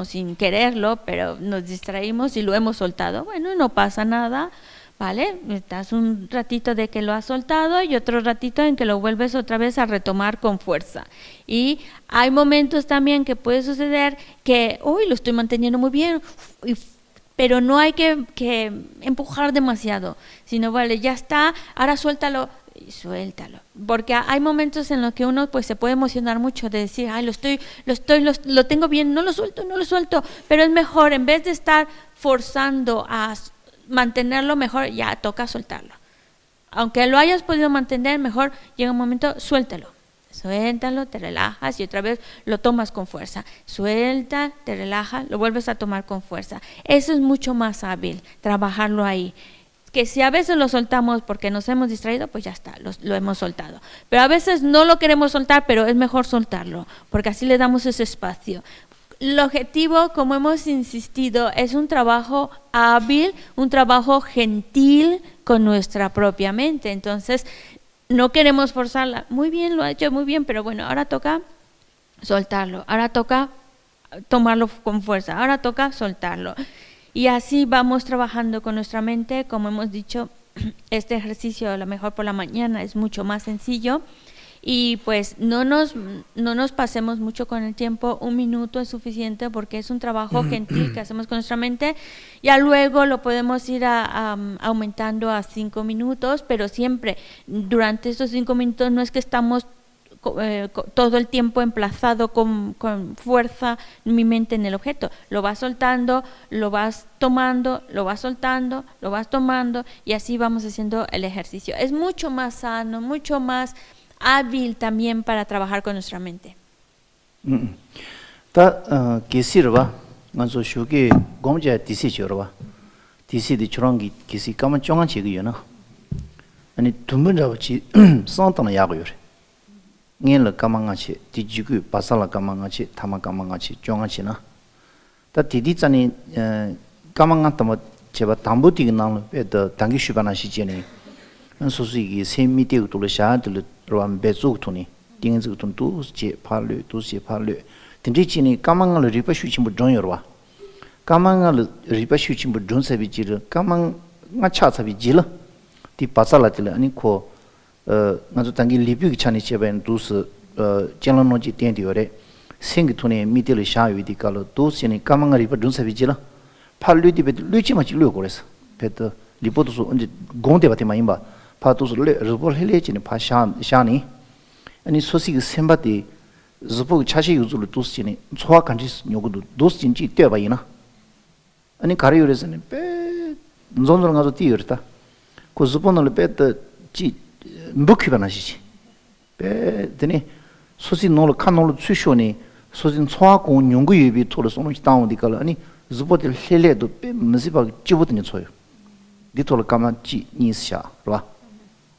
sin quererlo, pero nos distraímos y lo hemos soltado. Bueno, no pasa nada, ¿vale? Estás un ratito de que lo has soltado y otro ratito en que lo vuelves otra vez a retomar con fuerza. Y hay momentos también que puede suceder que, lo estoy manteniendo muy bien, pero no hay que empujar demasiado, sino, vale, ya está, ahora suéltalo. Y suéltalo, porque hay momentos en los que uno pues se puede emocionar mucho de decir, lo tengo bien, no lo suelto, pero es mejor, en vez de estar forzando a mantenerlo, mejor ya toca soltarlo. Aunque lo hayas podido mantener, mejor llega un momento, suéltalo, te relajas y otra vez lo tomas con fuerza. Suelta, te relajas, lo vuelves a tomar con fuerza. Eso es mucho más hábil, trabajarlo ahí. Que si a veces lo soltamos porque nos hemos distraído, pues ya está, lo hemos soltado. Pero a veces no lo queremos soltar, pero es mejor soltarlo, porque así le damos ese espacio. El objetivo, como hemos insistido, es un trabajo hábil, un trabajo gentil con nuestra propia mente. Entonces, no queremos forzarla. Muy bien, lo ha hecho muy bien, pero bueno, ahora toca soltarlo, ahora toca tomarlo con fuerza, ahora toca soltarlo. Y así vamos trabajando con nuestra mente. Como hemos dicho, este ejercicio a lo mejor por la mañana es mucho más sencillo y pues no nos pasemos mucho con el tiempo. 1 minuto es suficiente porque es un trabajo gentil que hacemos con nuestra mente. Ya luego lo podemos ir aumentando a 5 minutos, pero siempre durante estos 5 minutos no es que estamos todo el tiempo emplazado con fuerza mi mente en el objeto. Lo vas soltando, lo vas tomando, lo vas soltando, lo vas tomando y así vamos haciendo el ejercicio. Es mucho más sano, mucho más hábil también para trabajar con nuestra mente. Ta kisirwa nganzo shuge gomja disi chorwa. Disi di chorangi kisi kama chongan chigi na. Ani tumbun rachi santana yago yore. Ngel kamangachi tijigu pasala kamangachi tama kamangachi chongachi na. Ta tidi tsani kamangantama cheba tambuti gnang pe de tangi shubana shi jeni. Susi gi semi te utul sha de ram bezu tuni. Ding zu tun tu je palu tu je palu. Tindi chini kamangal ripa shu chimbu jon yorwa. Kamangal ripa shu chimbu jon sabi jil kamang ngacha sabi jil. Ti pasala tile ani ko ngazu tangi libu chani cheben dus jelanoji tendi ore sing tune mitile sha yudi kalo dus ni kamangari pa dunsa bijila pallu di bet luchi ma chilo kores pet lipotu so onje gonde bate ma imba pa dus le rubol hele chini pa shani 아니 소식이 셈바디 zupo chashi yuzulu dus chini chua kanchi nyogudu dus chinchi tyo bayina ani kari yuresani pe nzonzol ngazo ti yurta ko zupo nol pe ta chi mbukhi bana shichi pe deni sosi nol kan nol tsushoni sosi chua ko nyongu yubi tolo sono chi tawo dikala ani zupo de lele do pe mziba chibutni choyo di tolo kama chi nisha ro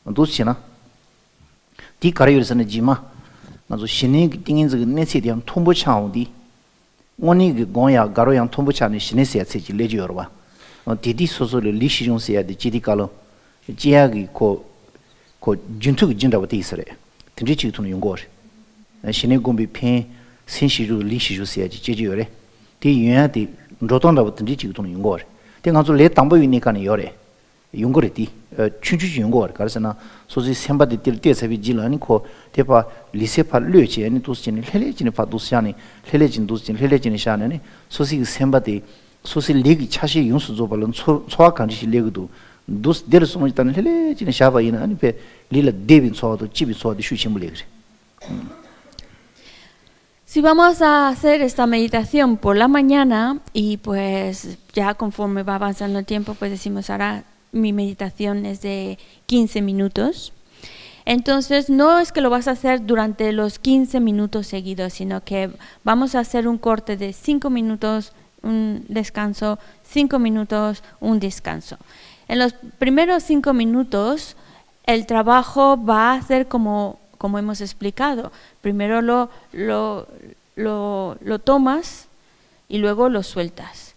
dus china di kari yuresani jima 나도 신이 띵인즈 내세 대한 통보 차오디 원이 그 고야 가로양 통보 차는 신에서야 세지 레지요 봐 디디 소소를 리시종세야 디 지디칼로 지야기 고 준투 진다고 돼 있어래 등지 지투는 용거 신의 공비 편 신시주 리시주세야지 제지요래 디 유야디 로동다고 등지 지투는 용거 땡가서 레 담보이니까는 요래 용거래디 춘추지 용거 가르스나 소지 셈바디 뜰때서비 질라니 코 대파 리세파 뢰지 아니 도스진 헬레진 파도스야니 헬레진 도스진 헬레진 샤네니 소시 셈바디 소시 리기 차시 용수 조발은 초악 간지 리기도 도스 데르스모 있다는 헬레진 샤바이나 아니 베 리라 데빈 소도 집이 소도 슈심불 그래 Si vamos a hacer esta meditación por la mañana y pues ya conforme va avanzando el tiempo pues decimos ahora mi meditación es de 15 minutos. Entonces, no es que lo vas a hacer durante los 15 minutos seguidos, sino que vamos a hacer un corte de 5 minutos, un descanso, 5 minutos, un descanso. En los primeros 5 minutos, el trabajo va a ser como hemos explicado. Primero lo tomas y luego lo sueltas.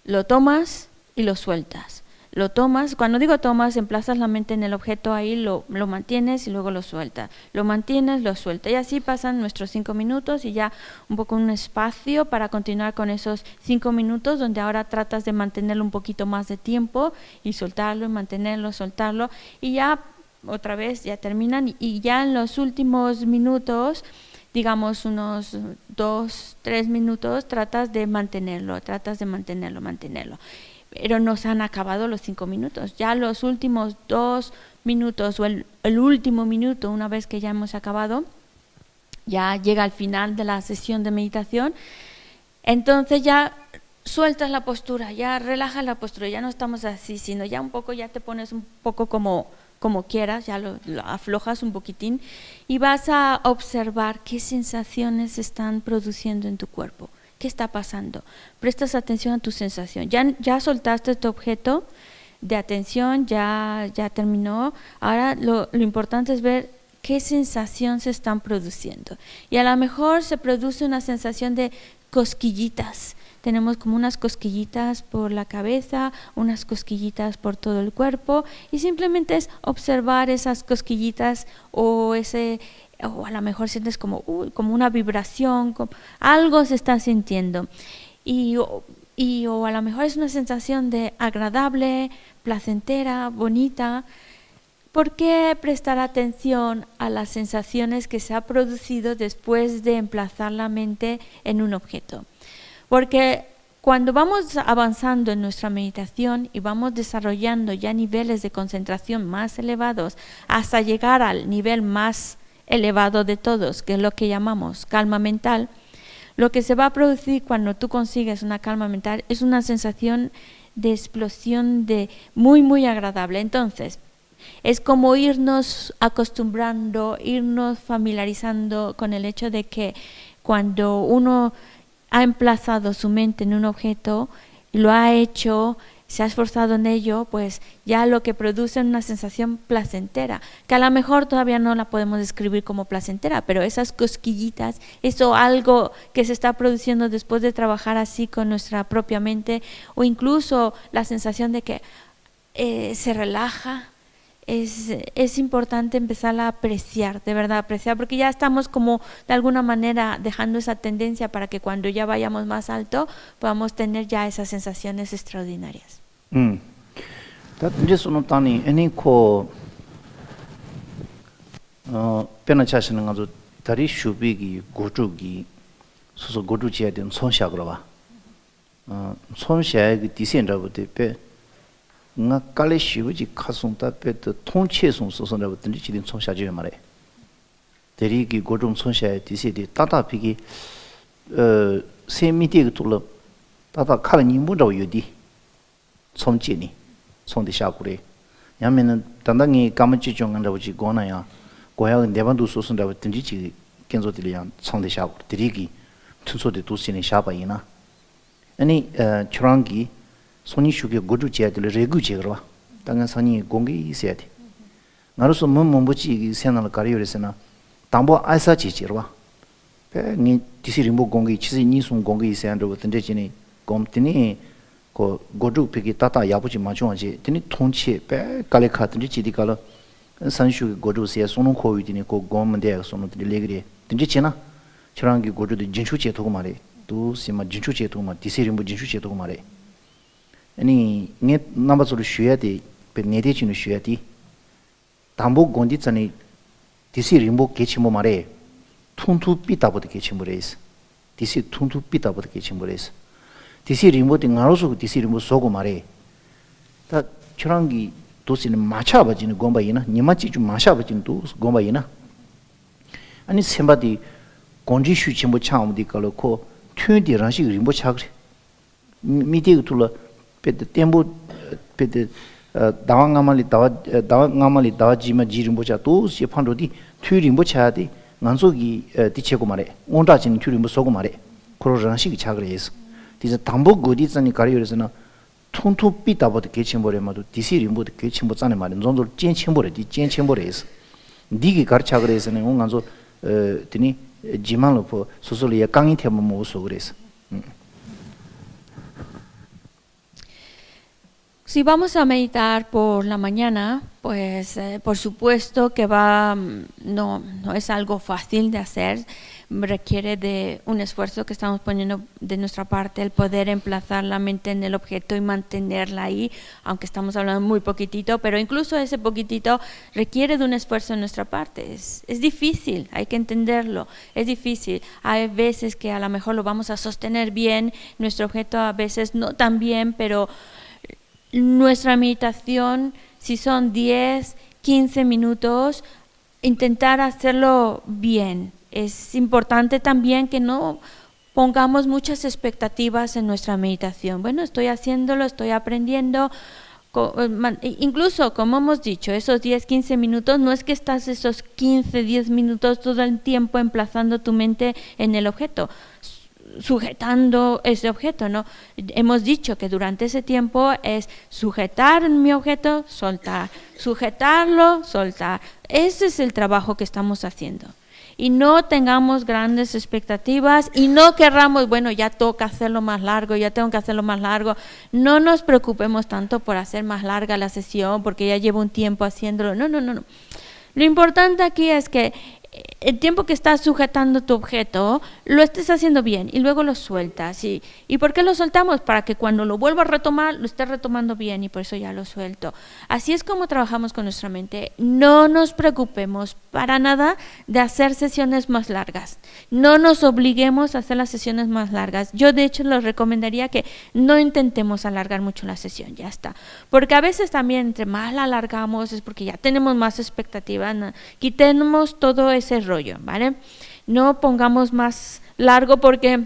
Lo tomas y lo sueltas. Lo tomas, cuando digo tomas, emplazas la mente en el objeto ahí, lo mantienes y luego lo sueltas. Lo mantienes, lo sueltas. Y así pasan nuestros 5 minutos y ya un poco un espacio para continuar con esos 5 minutos donde ahora tratas de mantenerlo un poquito más de tiempo y soltarlo y mantenerlo, soltarlo. Y ya otra vez ya terminan y ya en los últimos minutos, digamos unos 2-3 minutos, tratas de mantenerlo. Pero no se han acabado los 5 minutos. Ya los últimos 2 minutos o el último minuto, una vez que ya hemos acabado, ya llega al final de la sesión de meditación, entonces ya sueltas la postura, ya relajas la postura, ya no estamos así, sino ya un poco, ya te pones un poco como quieras, ya lo aflojas un poquitín y vas a observar qué sensaciones se están produciendo en tu cuerpo. ¿Qué está pasando? Prestas atención a tu sensación. Ya soltaste tu objeto de atención, ya terminó. Ahora lo importante es ver qué sensación se están produciendo. Y a lo mejor se produce una sensación de cosquillitas. Tenemos como unas cosquillitas por la cabeza, unas cosquillitas por todo el cuerpo y simplemente es observar esas cosquillitas o a lo mejor sientes como una vibración, algo se está sintiendo o a lo mejor es una sensación de agradable, placentera, bonita. ¿Por qué prestar atención a las sensaciones que se ha producido después de emplazar la mente en un objeto? Porque cuando vamos avanzando en nuestra meditación y vamos desarrollando ya niveles de concentración más elevados hasta llegar al nivel más elevado de todos, que es lo que llamamos calma mental, lo que se va a producir cuando tú consigues una calma mental es una sensación de explosión de muy, muy agradable. Entonces, es como irnos acostumbrando, irnos familiarizando con el hecho de que cuando uno ha emplazado su mente en un objeto, lo ha hecho, se ha esforzado en ello, pues ya lo que produce es una sensación placentera, que a lo mejor todavía no la podemos describir como placentera, pero esas cosquillitas, eso algo que se está produciendo después de trabajar así con nuestra propia mente, o incluso la sensación de que se relaja, es importante empezar a apreciar, de verdad apreciar, porque ya estamos como de alguna manera dejando esa tendencia para que cuando ya vayamos más alto podamos tener ya esas sensaciones extraordinarias. 이제 손었다니 애니코 pena chashi는 가서 다리 슈비기 고주기 소소 고주지에 된 손샤그러 봐. 손샤의 그 디센저부터 배 nga kale shibuji khasung ta pe to thongche sung so son da tin chi din chong sha je ma re 데리기 고좀 손샤에 디세디 따다 피기 세미디가 둘러 따다 칼니 무로 유디 손지니 손디 샤구레 야면은 단단히 까만지 정한다고 지 고나야 고야 내반도 소선다고 든지지 견조들이야 손디 샤구 데리기 튼소데 도시니 샤바이나 아니 추랑기 손이 슈게 고주지야들 레구지거라 당연 선이 공기 있어야 돼 나로서 몸몸부지 세나를 가리오레스나 담보 아이사 지지로와 배니 디시리모 공기 치지 니숨 공기 있어야도 던데지니 곰티니 고 고주 피기 따따 야부지 마주하지 드니 통치 배 갈레카든지 지디가로 산슈 고주세 손은 코위디니 고 곰문데 손은들이 레그리 던지지나 저랑기 고주도 진슈제 도고 말해 또 시마 진슈제 도고 말 디시리모 진슈제 도고 말해 아니 네 남바소를 쉬어야 돼 베네데지는 쉬어야 돼 담보 gond이잖니 디시 림보 개치모 말에 퉁투 삐다보다 개치모레스 디시 퉁투 삐다보다 개치모레스 디시 림보디 나로서 디시 림보 소고 말에 다 저랑기 도시는 마차바지는 곰바이나 니마치 좀 마샤바지는 도 곰바이나 아니 셈바디 gond지 슈치모 차음디 걸고 튜디 라시 림보 차그리 미디가 둘러 베드 템보 베드 다왕가말리 다와지마 지림보자 또 시판로디 튜림보차디 난소기 디체고 말에 온다진 튜림보 소고 말에 그러라식이 차그레스 디자 담보 고디잖니 가리오르스나 통투 삐다보드 개침보레마도 디시림보드 개침보잖네 말에 존존 젠침보레 디 젠침보레스 디기 가르차그레스네 온간소 드니 지만로포 소소리야 강이 테모 모소 그레스 Si vamos a meditar por la mañana, pues por supuesto que no es algo fácil de hacer, requiere de un esfuerzo que estamos poniendo de nuestra parte, el poder emplazar la mente en el objeto y mantenerla ahí, aunque estamos hablando muy poquitito, pero incluso ese poquitito requiere de un esfuerzo en nuestra parte. Es difícil, hay que entenderlo, es difícil. Hay veces que a lo mejor lo vamos a sostener bien, nuestro objeto a veces no tan bien, pero nuestra meditación, si son 10, 15 minutos, intentar hacerlo bien. Es importante también que no pongamos muchas expectativas en nuestra meditación. Bueno, estoy haciéndolo, estoy aprendiendo. Incluso, como hemos dicho, esos 10, 15 minutos, no es que estás esos 15, 10 minutos todo el tiempo emplazando tu mente en el objeto, sujetando ese objeto, ¿no? Hemos dicho que durante ese tiempo es sujetar mi objeto, soltar, sujetarlo, soltar. Ese es el trabajo que estamos haciendo. Y no tengamos grandes expectativas y no querramos, bueno, ya toca hacerlo más largo, ya tengo que hacerlo más largo. No nos preocupemos tanto por hacer más larga la sesión porque ya llevo un tiempo haciéndolo. No. Lo importante aquí es que el tiempo que estás sujetando tu objeto, lo estés haciendo bien y luego lo sueltas. ¿Y por qué lo soltamos? Para que cuando lo vuelva a retomar, lo estés retomando bien y por eso ya lo suelto. Así es como trabajamos con nuestra mente. No nos preocupemos para nada de hacer sesiones más largas. No nos obliguemos a hacer las sesiones más largas. Yo de hecho les recomendaría que no intentemos alargar mucho la sesión, ya está. Porque a veces también entre más la alargamos es porque ya tenemos más expectativas, ¿no? Quitemos todo ese rollo, ¿vale? No pongamos más largo porque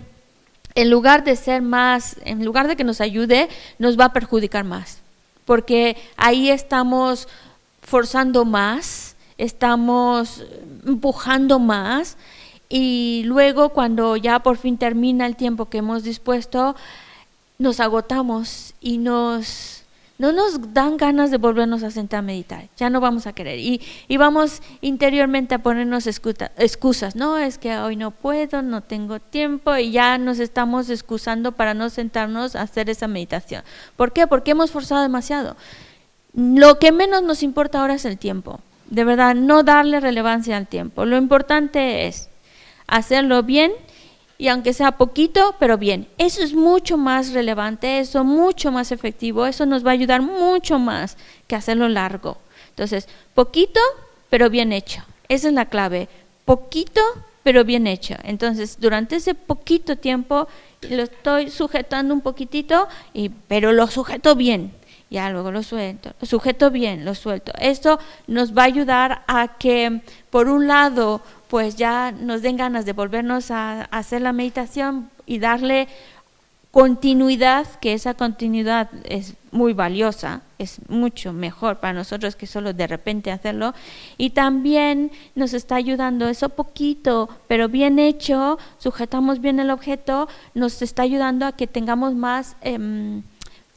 en lugar de que nos ayude, nos va a perjudicar más. Porque ahí estamos forzando más, estamos empujando más y luego cuando ya por fin termina el tiempo que hemos dispuesto, nos agotamos y no nos dan ganas de volvernos a sentar a meditar, ya no vamos a querer y vamos interiormente a ponernos excusas, no, es que hoy no puedo, no tengo tiempo y ya nos estamos excusando para no sentarnos a hacer esa meditación. ¿Por qué? Porque hemos forzado demasiado. Lo que menos nos importa ahora es el tiempo, de verdad, no darle relevancia al tiempo. Lo importante es hacerlo bien y aunque sea poquito, pero bien. Eso es mucho más relevante, eso mucho más efectivo, eso nos va a ayudar mucho más que hacerlo largo. Entonces, poquito, pero bien hecho. Esa es la clave. Poquito, pero bien hecho. Entonces, durante ese poquito tiempo, lo estoy sujetando un poquitito, pero lo sujeto bien. Ya luego lo suelto, lo sujeto bien, lo suelto. Esto nos va a ayudar a que, por un lado, pues ya nos den ganas de volvernos a hacer la meditación y darle continuidad, que esa continuidad es muy valiosa, es mucho mejor para nosotros que solo de repente hacerlo, y también nos está ayudando eso poquito, pero bien hecho, sujetamos bien el objeto, nos está ayudando a que tengamos más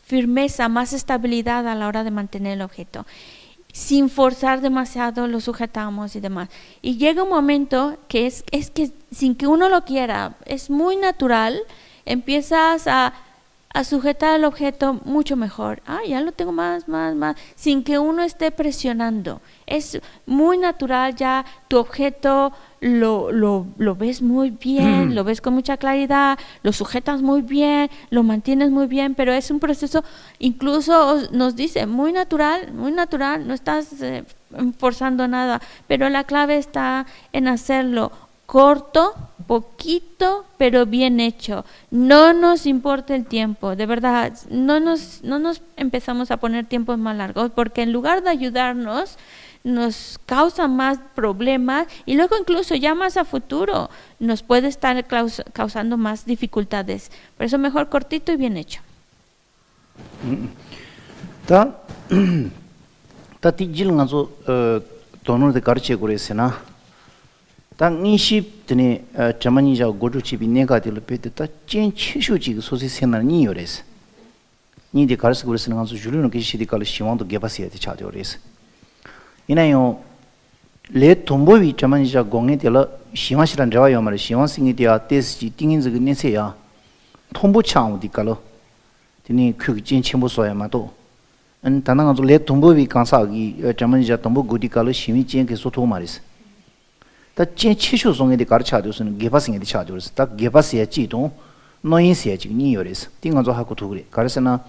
firmeza, más estabilidad a la hora de mantener el objeto. Sin forzar demasiado lo sujetamos y demás. Y llega un momento que es que sin que uno lo quiera, es muy natural, empiezas a sujetar el objeto mucho mejor. Ya lo tengo más, sin que uno esté presionando. Es muy natural, ya tu objeto lo ves muy bien, lo ves con mucha claridad, lo sujetas muy bien, lo mantienes muy bien, pero es un proceso, incluso nos dice, muy natural, no estás forzando nada, pero la clave está en hacerlo corto, poquito, pero bien hecho. No nos importa el tiempo, de verdad, no nos empezamos a poner tiempos más largos, porque en lugar de ayudarnos, nos causa más problemas y luego incluso ya más a futuro nos puede estar causando más dificultades. Por eso mejor cortito y bien hecho. Ta tijil ngazo tonor de karche kuresena. Ta ngiship tene chamani ja goju chibi nega de pete ta chen chishu ji so se senar ni yores. Ni de karse kuresena ngazo julu no kishi de kal shiwang to gebasi de cha yores. 이나요 레 동보위 자만이자 공에들어 시황시란 저와요 말 시황싱이 되어 데스지 띵인즈그 내세야 통보창우디깔로 드니 크긴 첨부소야마도 은 단나가도 레 동보위 간사기 자만이자 동보 고디깔로 시미진게 소토 말이스 다 진치쇼송에데 가르쳐도서는 개바싱에데 차도스 딱 개바스야 지동 노인세야 지금 니요레스 띵가조 하고 두그래 가르세나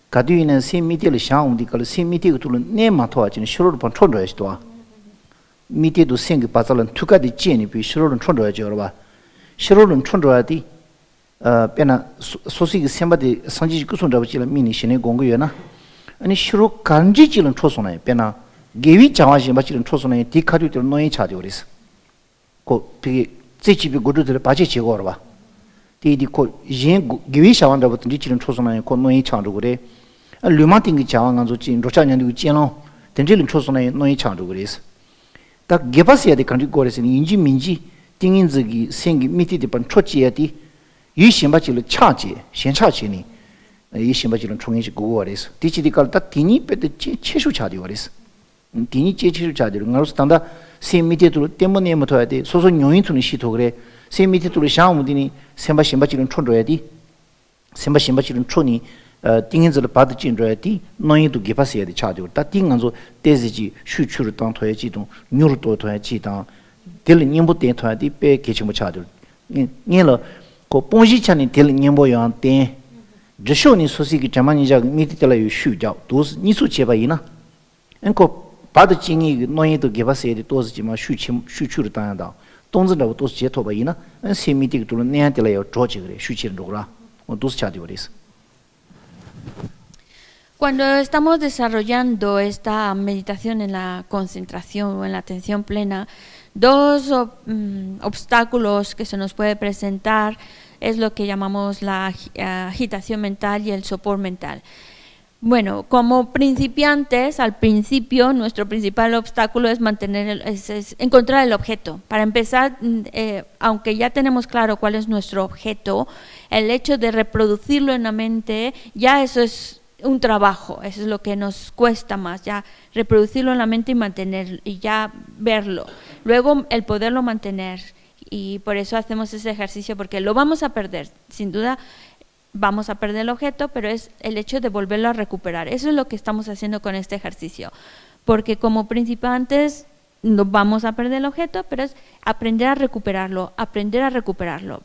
가디는 세미디를 샤움디깔 세미디가 둘은 내마토아진 쇼로를 번 촌도야시도아 미디도 생기 바살은 투가디 지니 비 쇼로는 촌도야지 여러봐 쇼로는 촌도야디 페나 소시기 셈바디 상지지 구손잡지라 미니시네 공고여나 아니 쇼로 간지지는 초소나에 페나 게위 장화시 마치는 초소나에 디카디들 노이 차디오리스 고 비게 제집이 고르들 바지 지고 여러봐 디디코 yen gewi shawan da butun jirin chosona ko noi changdu gore luma ting chawa nganzo chin rocha nyan du cheno tenjilin chosona noi changdu gore ta gebas ya de kan gore sin inji minji tingin zgi sengi miti de pan chochi ya di yi shimba chil cha ji shen cha chi ni yi shimba chil chongin ji go gore di chi di kal ta tini pe de cheshu cha di gore tini cheshu cha di ngaros tanda se miti tu temone mo to ya de soso nyoin tu ni shi to gore se miti tu 샤무디니 semba shimbachirin chonroyadi semba shimbachirin choni tingenzil bad jinroyadi noyin du gepasiyadi chadio ta tinganzo teziji shuchuru tang toyaji dong nyur to toyaji dang del nyimbo ten toyadi pe kechimbo chadio ngela ko pongji chani del nyimbo yang ten jisho ni sosi ki chamani jag miti tela yu shu jao dos nisu cheba ina enko bad jingi noyin du gepasiyadi dos jima shuchuru tang dang 동전라고 또 제토바 이나 세미틱도 내한테라요 조직을 슈치르로라 또 차디오리스 Cuando estamos desarrollando esta meditación en la concentración o en la atención plena, dos obstáculos que se nos puede presentar es lo que llamamos la agitación mental y el sopor mental. Bueno, como principiantes, al principio nuestro principal obstáculo es es encontrar el objeto. Para empezar, aunque ya tenemos claro cuál es nuestro objeto, el hecho de reproducirlo en la mente, ya eso es un trabajo, eso es lo que nos cuesta más, ya reproducirlo en la mente y mantener, y ya verlo. Luego el poderlo mantener, y por eso hacemos ese ejercicio, porque lo vamos a perder, sin duda. Vamos a perder el objeto, pero es el hecho de volverlo a recuperar. Eso es lo que estamos haciendo con este ejercicio. Porque como principiantes no vamos a perder el objeto, pero es aprender a recuperarlo,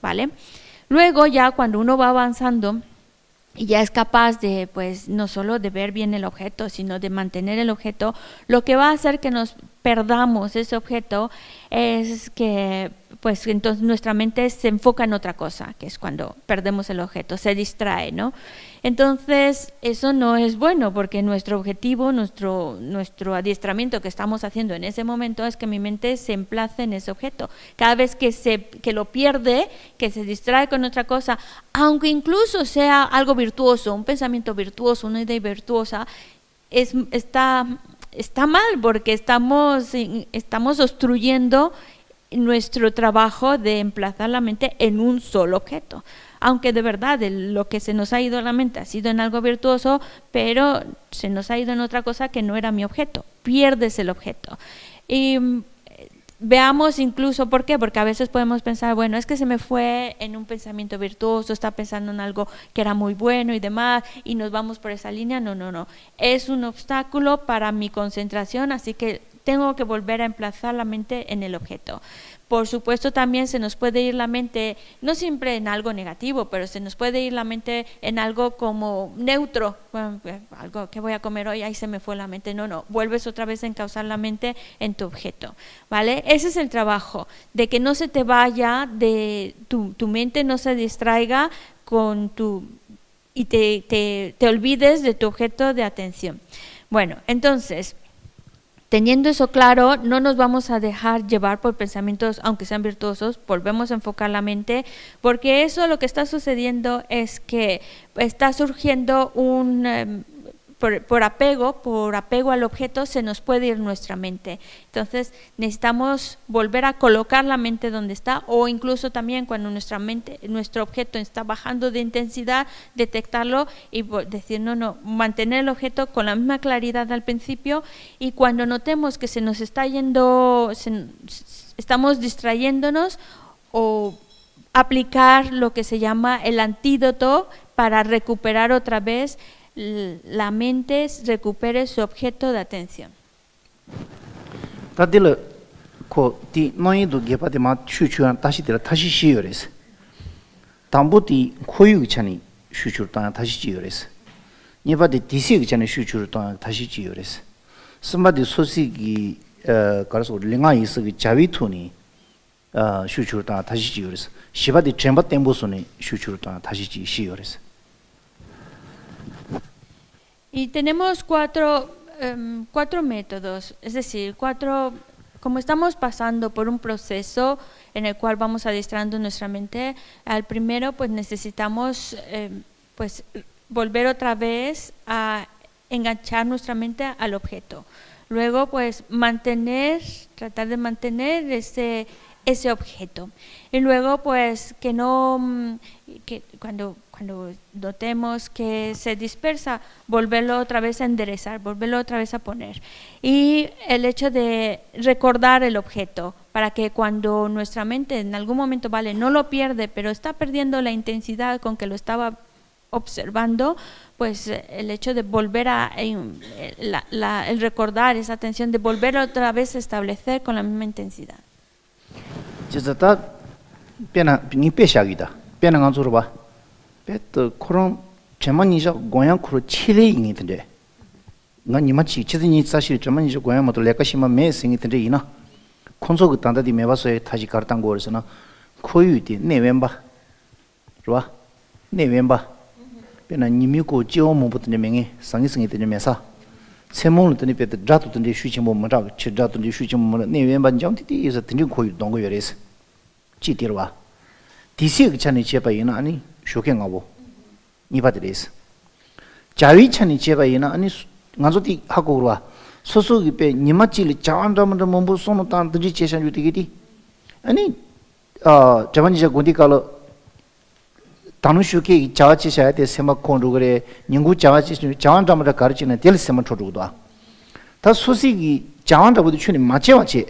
¿vale? Luego ya cuando uno va avanzando y ya es capaz de, pues, no solo de ver bien el objeto, sino de mantener el objeto, lo que va a hacer que nos perdamos ese objeto es que pues entonces nuestra mente se enfoca en otra cosa, que es cuando perdemos el objeto, se distrae, ¿no? Entonces eso no es bueno porque nuestro objetivo, nuestro adiestramiento que estamos haciendo en ese momento es que mi mente se emplace en ese objeto. Cada vez que lo pierde, que se distrae con otra cosa, aunque incluso sea algo virtuoso, un pensamiento virtuoso, una idea virtuosa, está mal porque estamos obstruyendo nuestro trabajo de emplazar la mente en un solo objeto. Aunque de verdad lo que se nos ha ido a la mente ha sido en algo virtuoso, pero se nos ha ido en otra cosa que no era mi objeto. Pierdes el objeto. Y veamos incluso por qué, porque a veces podemos pensar, bueno, es que se me fue en un pensamiento virtuoso, está pensando en algo que era muy bueno y demás, y nos vamos por esa línea. No. Es un obstáculo para mi concentración, así que tengo que volver a emplazar la mente en el objeto. Por supuesto, también se nos puede ir la mente, no siempre en algo negativo, pero se nos puede ir la mente en algo como neutro. Bueno, algo que voy a comer hoy, ahí se me fue la mente. No, vuelves otra vez a encauzar la mente en tu objeto, ¿vale? Ese es el trabajo, de que no se te vaya, de tu mente no se distraiga y te olvides de tu objeto de atención. Bueno, entonces, teniendo eso claro, no nos vamos a dejar llevar por pensamientos, aunque sean virtuosos, volvemos a enfocar la mente, porque eso lo que está sucediendo es que está surgiendo por apego al objeto, se nos puede ir nuestra mente. Entonces necesitamos volver a colocar la mente donde está, o incluso también cuando nuestro objeto está bajando de intensidad, detectarlo y decir no, mantener el objeto con la misma claridad al principio, y cuando notemos que se nos está yendo, estamos distrayéndonos, o aplicar lo que se llama el antídoto para recuperar otra vez la mente, recupere su objeto de atención. 다들 코디 노이도 게바데마 추추한 다시 시요레스. 담보디 코유 차니 슈추르다 다시 지요레스. 니바데 디시 차니 슈추르다 다시 지요레스. 스마디 소시기 가서 링아 있으기 자위투니 슈추르다 다시 지요레스. 시바디 쳔바 템보소니 슈추르다 다시 지시요레스. Y tenemos cuatro métodos, es decir, como estamos pasando por un proceso en el cual vamos adiestrando nuestra mente, al primero pues necesitamos pues volver otra vez a enganchar nuestra mente al objeto. Luego pues tratar de mantener ese objeto. Y luego pues que cuando notemos que se dispersa, volverlo otra vez a enderezar, volverlo otra vez a poner. Y el hecho de recordar el objeto, para que cuando nuestra mente en algún momento, no lo pierde, pero está perdiendo la intensidad con que lo estaba observando, pues el hecho de volver el recordar esa atención, de volver otra vez a establecer con la misma intensidad. 베트 코론 제만이자 고양 코로 칠레 인이던데 나 니마치 치드니 사실 제만이자 고양 모두 레카시마 메싱이던데 이나 콘소그 단다디 메바서에 다시 가르탄 거르서나 코유디 네웬바 좋아 네웬바 베나 니미고 지오모부터 명에 상이승이던데 메사 세몽을더니 베트 자도던데 슈치모 뭐라 치자던데 슈치모 네웬바 장티디 이서 던데 코유 동거 요레스 지디르와 디시 그찬이 제바이나 아니 쇼킹하고 이바들이스 자위찬이 제바이나 아니 간소디 하고 그러와 소소기 빼 니마치리 자완담을 몸부 손을 딴 드지 제산 유디기디 아니 자만지자 고디칼로 다누슈케 자와치샤야 돼 세마콘로 그래 닝구 자와치 자완담을 가르치는 델 세마 초주도다 다 소식이 자완담도 추니 마체와체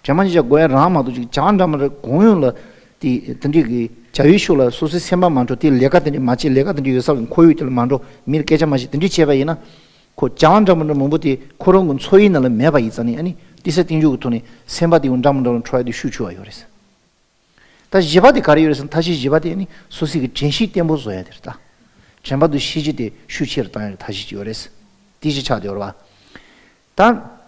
자만지자 고야 라마도 자완담을 공연을 디 던지기 자유쇼라 소스 셈바 만도 디 레가든지 마치 레가든지 요사 코유들 만도 밀 깨자 마치 든지 제바이나 고 자완담을 몸부디 코런 건 소인을 매바 있잖니 아니 디세 띵주고토니 셈바디 운담을 트라이디 슈추어요 그래서 다시 제바디 가리요서 다시 제바디 아니 소식이 진시 때문에 줘야 되다 셈바도 시지디 슈치를 땅에 다시 지어레스 디지 차되어라 단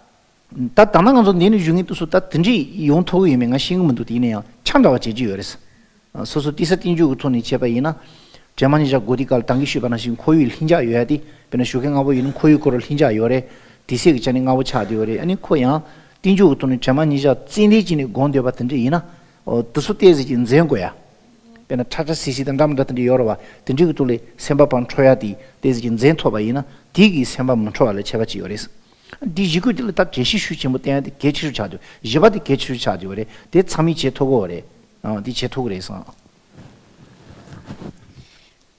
다 당당한서 내는 중에 또 쏟다 든지 용토 유명한 신문도 되네요. 참다와 제지요레스. 소소 디서틴주 우토니 제바이나 제만이자 고디갈 당기 쉬바나신 코일 흰자 요야디 베나 쇼갱하고 이는 코일거를 흰자 요래 디세기 전에 가고 차디요래 아니 코야 딘주 우토니 제만이자 찐리진이 gond여 같은데 이나 뜻소때지 인zen 거야. 베나 차차 시시던 담다든지 여러와 딘주 우토리 셈바판 초야디 데지 인zen 토바이나 디기 셈바문 초알레 제바지 요레스. 디지구들 다 제시 수치 못해야 개치를 차죠. 제바디 개치를 차죠. 그래. 대 참이 제토고 그래. 디 제토 그래서.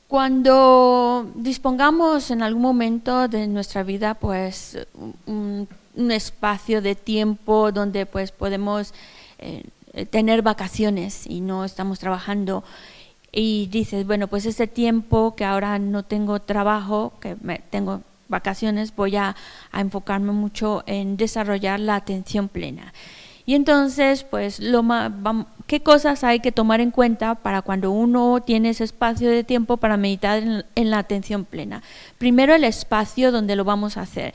Cuando dispongamos en algún momento de nuestra vida, pues un espacio de tiempo donde pues podemos tener vacaciones y no estamos trabajando y dices, bueno, pues ese tiempo que ahora no tengo trabajo, que tengo vacaciones, voy a enfocarme mucho en desarrollar la atención plena. Y entonces, pues, ¿qué cosas hay que tomar en cuenta para cuando uno tiene ese espacio de tiempo para meditar en la atención plena? Primero, el espacio donde lo vamos a hacer.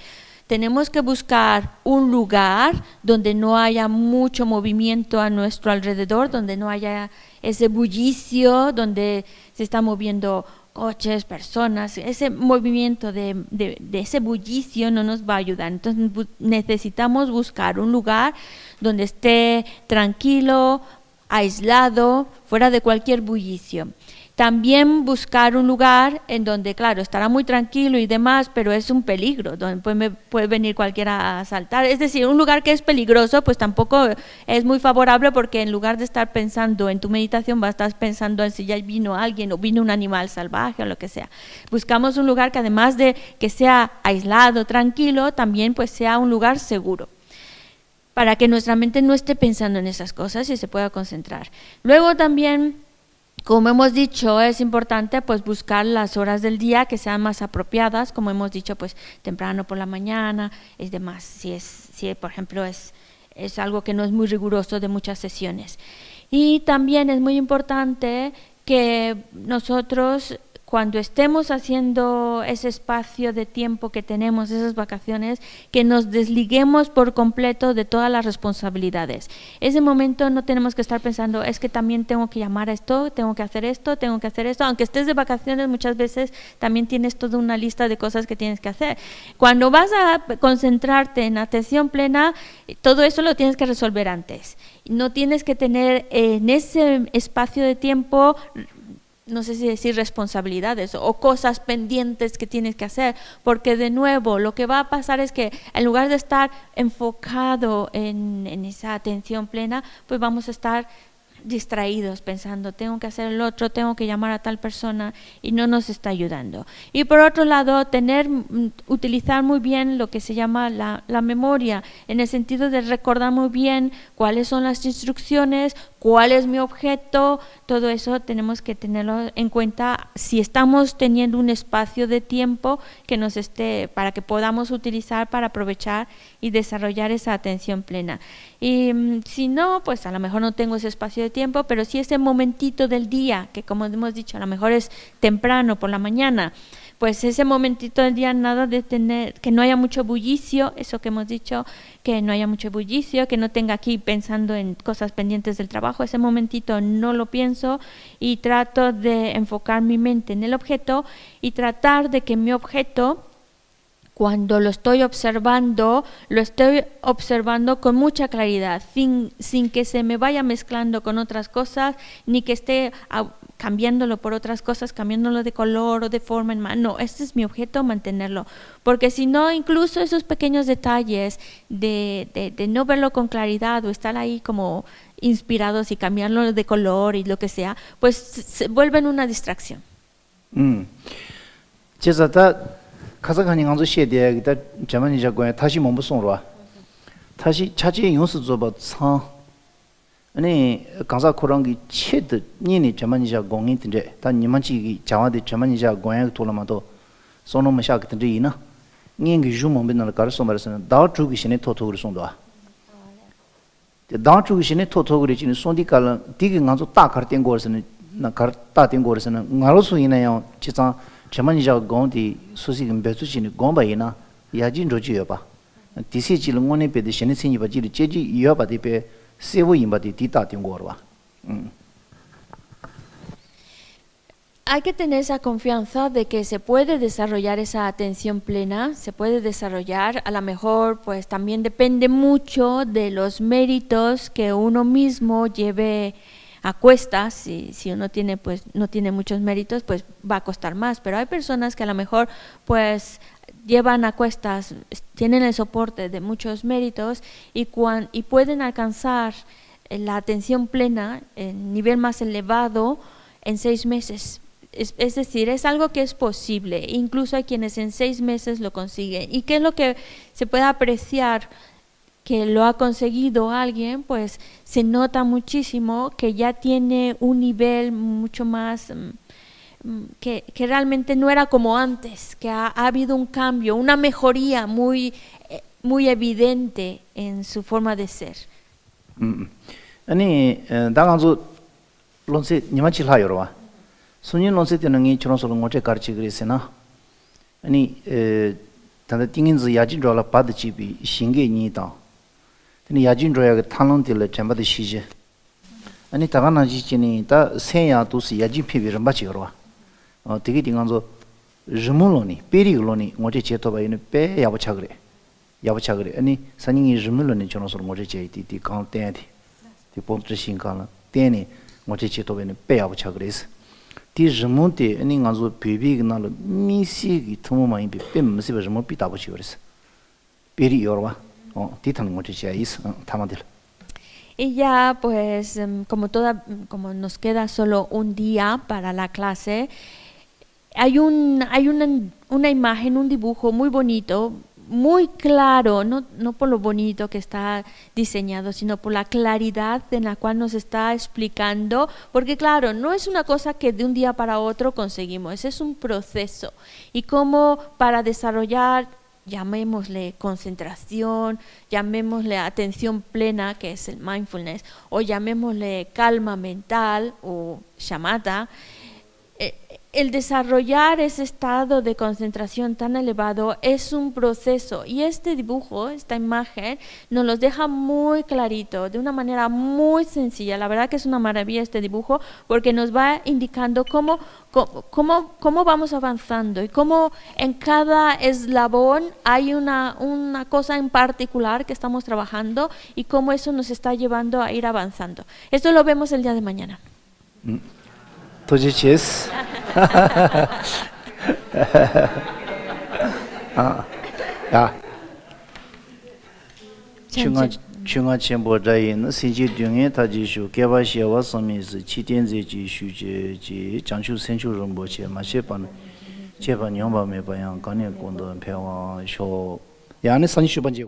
Tenemos que buscar un lugar donde no haya mucho movimiento a nuestro alrededor, donde no haya ese bullicio, donde se está moviendo coches, personas, ese movimiento de ese bullicio no nos va a ayudar. Entonces necesitamos buscar un lugar donde esté tranquilo, aislado, fuera de cualquier bullicio. También buscar un lugar en donde, claro, estará muy tranquilo y demás, pero es un peligro, donde puede venir cualquiera a asaltar. Es decir, un lugar que es peligroso, pues tampoco es muy favorable porque en lugar de estar pensando en tu meditación, vas a estar pensando en si ya vino alguien o vino un animal salvaje o lo que sea. Buscamos un lugar que además de que sea aislado, tranquilo, también pues sea un lugar seguro, para que nuestra mente no esté pensando en esas cosas y se pueda concentrar. Luego también, como hemos dicho, es importante pues buscar las horas del día que sean más apropiadas, como hemos dicho, pues temprano por la mañana, es demás, si por ejemplo es algo que no es muy riguroso de muchas sesiones. Y también es muy importante que nosotros, cuando estemos haciendo ese espacio de tiempo que tenemos, esas vacaciones, que nos desliguemos por completo de todas las responsabilidades. Ese momento no tenemos que estar pensando, es que también tengo que llamar a esto, tengo que hacer esto, aunque estés de vacaciones muchas veces también tienes toda una lista de cosas que tienes que hacer. Cuando vas a concentrarte en atención plena, todo eso lo tienes que resolver antes. No tienes que tener en ese espacio de tiempo, no sé si decir responsabilidades o cosas pendientes que tienes que hacer, porque de nuevo lo que va a pasar es que en lugar de estar enfocado en esa atención plena, pues vamos a estar distraídos pensando, tengo que hacer el otro, tengo que llamar a tal persona y no nos está ayudando. Y por otro lado, utilizar muy bien lo que se llama la memoria, en el sentido de recordar muy bien cuáles son las instrucciones, cuál es mi objeto, todo eso tenemos que tenerlo en cuenta si estamos teniendo un espacio de tiempo que nos esté, para que podamos utilizar para aprovechar y desarrollar esa atención plena. Y si no, pues a lo mejor no tengo ese espacio de tiempo, pero sí ese momentito del día, que como hemos dicho, a lo mejor es temprano, por la mañana, pues ese momentito del día, nada de tener, que no haya mucho bullicio, eso que hemos dicho, que no haya mucho bullicio, que no tenga aquí pensando en cosas pendientes del trabajo, ese momentito no lo pienso y trato de enfocar mi mente en el objeto y tratar de que mi objeto, cuando lo estoy observando con mucha claridad, sin que se me vaya mezclando con otras cosas, ni que esté cambiándolo por otras cosas, cambiándolo de color o de forma. No, este es mi objeto, mantenerlo. Porque si no, incluso esos pequeños detalles de no verlo con claridad o estar ahí como inspirados y cambiarlo de color y lo que sea, pues se vuelven una distracción. 카자간이 강조 시에데 기타 자만이 자고에 다시 몸부 송로와 다시 차지 용수 줘봐 상 아니 강사 코랑기 체드 니니 자만이 자 공인인데 다 니만지 자와데 자만이 자 고양 돌아마도 소노마 샤기든지 이나 니기 주몽빈을 가르쳐 말서는 다 주기 신에 토토를 송도와 다 주기 신에 토토를 지는 손디깔 디기 강조 딱 가르된 거서는 나 가르다 된 거서는 나로서 이나요 지상 자만이자 공디 소식은 배수진이 공바이나 야진 조지여 봐. 디세 질문에 배대 신의 생이 바지를 제지 이어 바디배 세부 임바디 디다 띵고르와. Hay que tener esa confianza de que se puede desarrollar esa atención plena, se puede desarrollar, a lo mejor pues también depende mucho de los méritos que uno mismo lleve a cuestas. Si uno tiene pues no tiene muchos méritos, pues va a costar más, pero hay personas que a lo mejor pues llevan a cuestas, tienen el soporte de muchos méritos y pueden alcanzar la atención plena, el nivel más elevado en 6 meses. Es decir, es algo que es posible, incluso hay quienes en 6 meses lo consiguen. ¿Y qué es lo que se puede apreciar que lo ha conseguido alguien? Pues se nota muchísimo que ya tiene un nivel mucho más, que realmente no era como antes, que ha habido un cambio, una mejoría muy evidente en su forma de ser. 아니 다간조 론세 니마치라요로와 손님 론세 때는 이 저런 소리 어째 가르치 그랬으나 아니 단다 띵인즈 야진로라 바드치비 신게니다 근데 야진로야 탄론들 전부도 시제 아니 다가나지 지니 다 세야 도시 야진피비를 맞지요로와 되게 띵간조 르물로니 페리글로니 어째 제토바이는 빼 야부차 그래 아니 산ing이 르물로니 저런 소리 어째 제이티 카운트한테 디 본트신가나 때니 어째 제토바이는 빼 야부차 그래서 디 르문테 아니 간조 비비그나로 미시기 토모마이 빼 무시버 르모 비다부치 그래서 페리요로와 디탄 어째 제이스 타마들. Y ya, pues, como nos queda solo un día para la clase, hay una imagen, un dibujo muy bonito, muy claro, no por lo bonito que está diseñado, sino por la claridad en la cual nos está explicando, porque claro, no es una cosa que de un día para otro conseguimos, es un proceso. Y como para desarrollar, llamémosle concentración, llamémosle atención plena, que es el mindfulness, o llamémosle calma mental o shamatha, el desarrollar ese estado de concentración tan elevado es un proceso, y este dibujo, esta imagen, nos los deja muy clarito, de una manera muy sencilla. La verdad que es una maravilla este dibujo, porque nos va indicando cómo vamos avanzando y cómo en cada eslabón hay una cosa en particular que estamos trabajando y cómo eso nos está llevando a ir avanzando. Esto lo vemos el día de mañana. 도지체스 야 중앙 첨보자인 시지 중에 다지슈 개발시와 섬이스 치된제지 슈제지 장추 센추런 뭐지 마셰반 제반 영범에 방향 간에 공도 배워 쇼 야네 산슈반지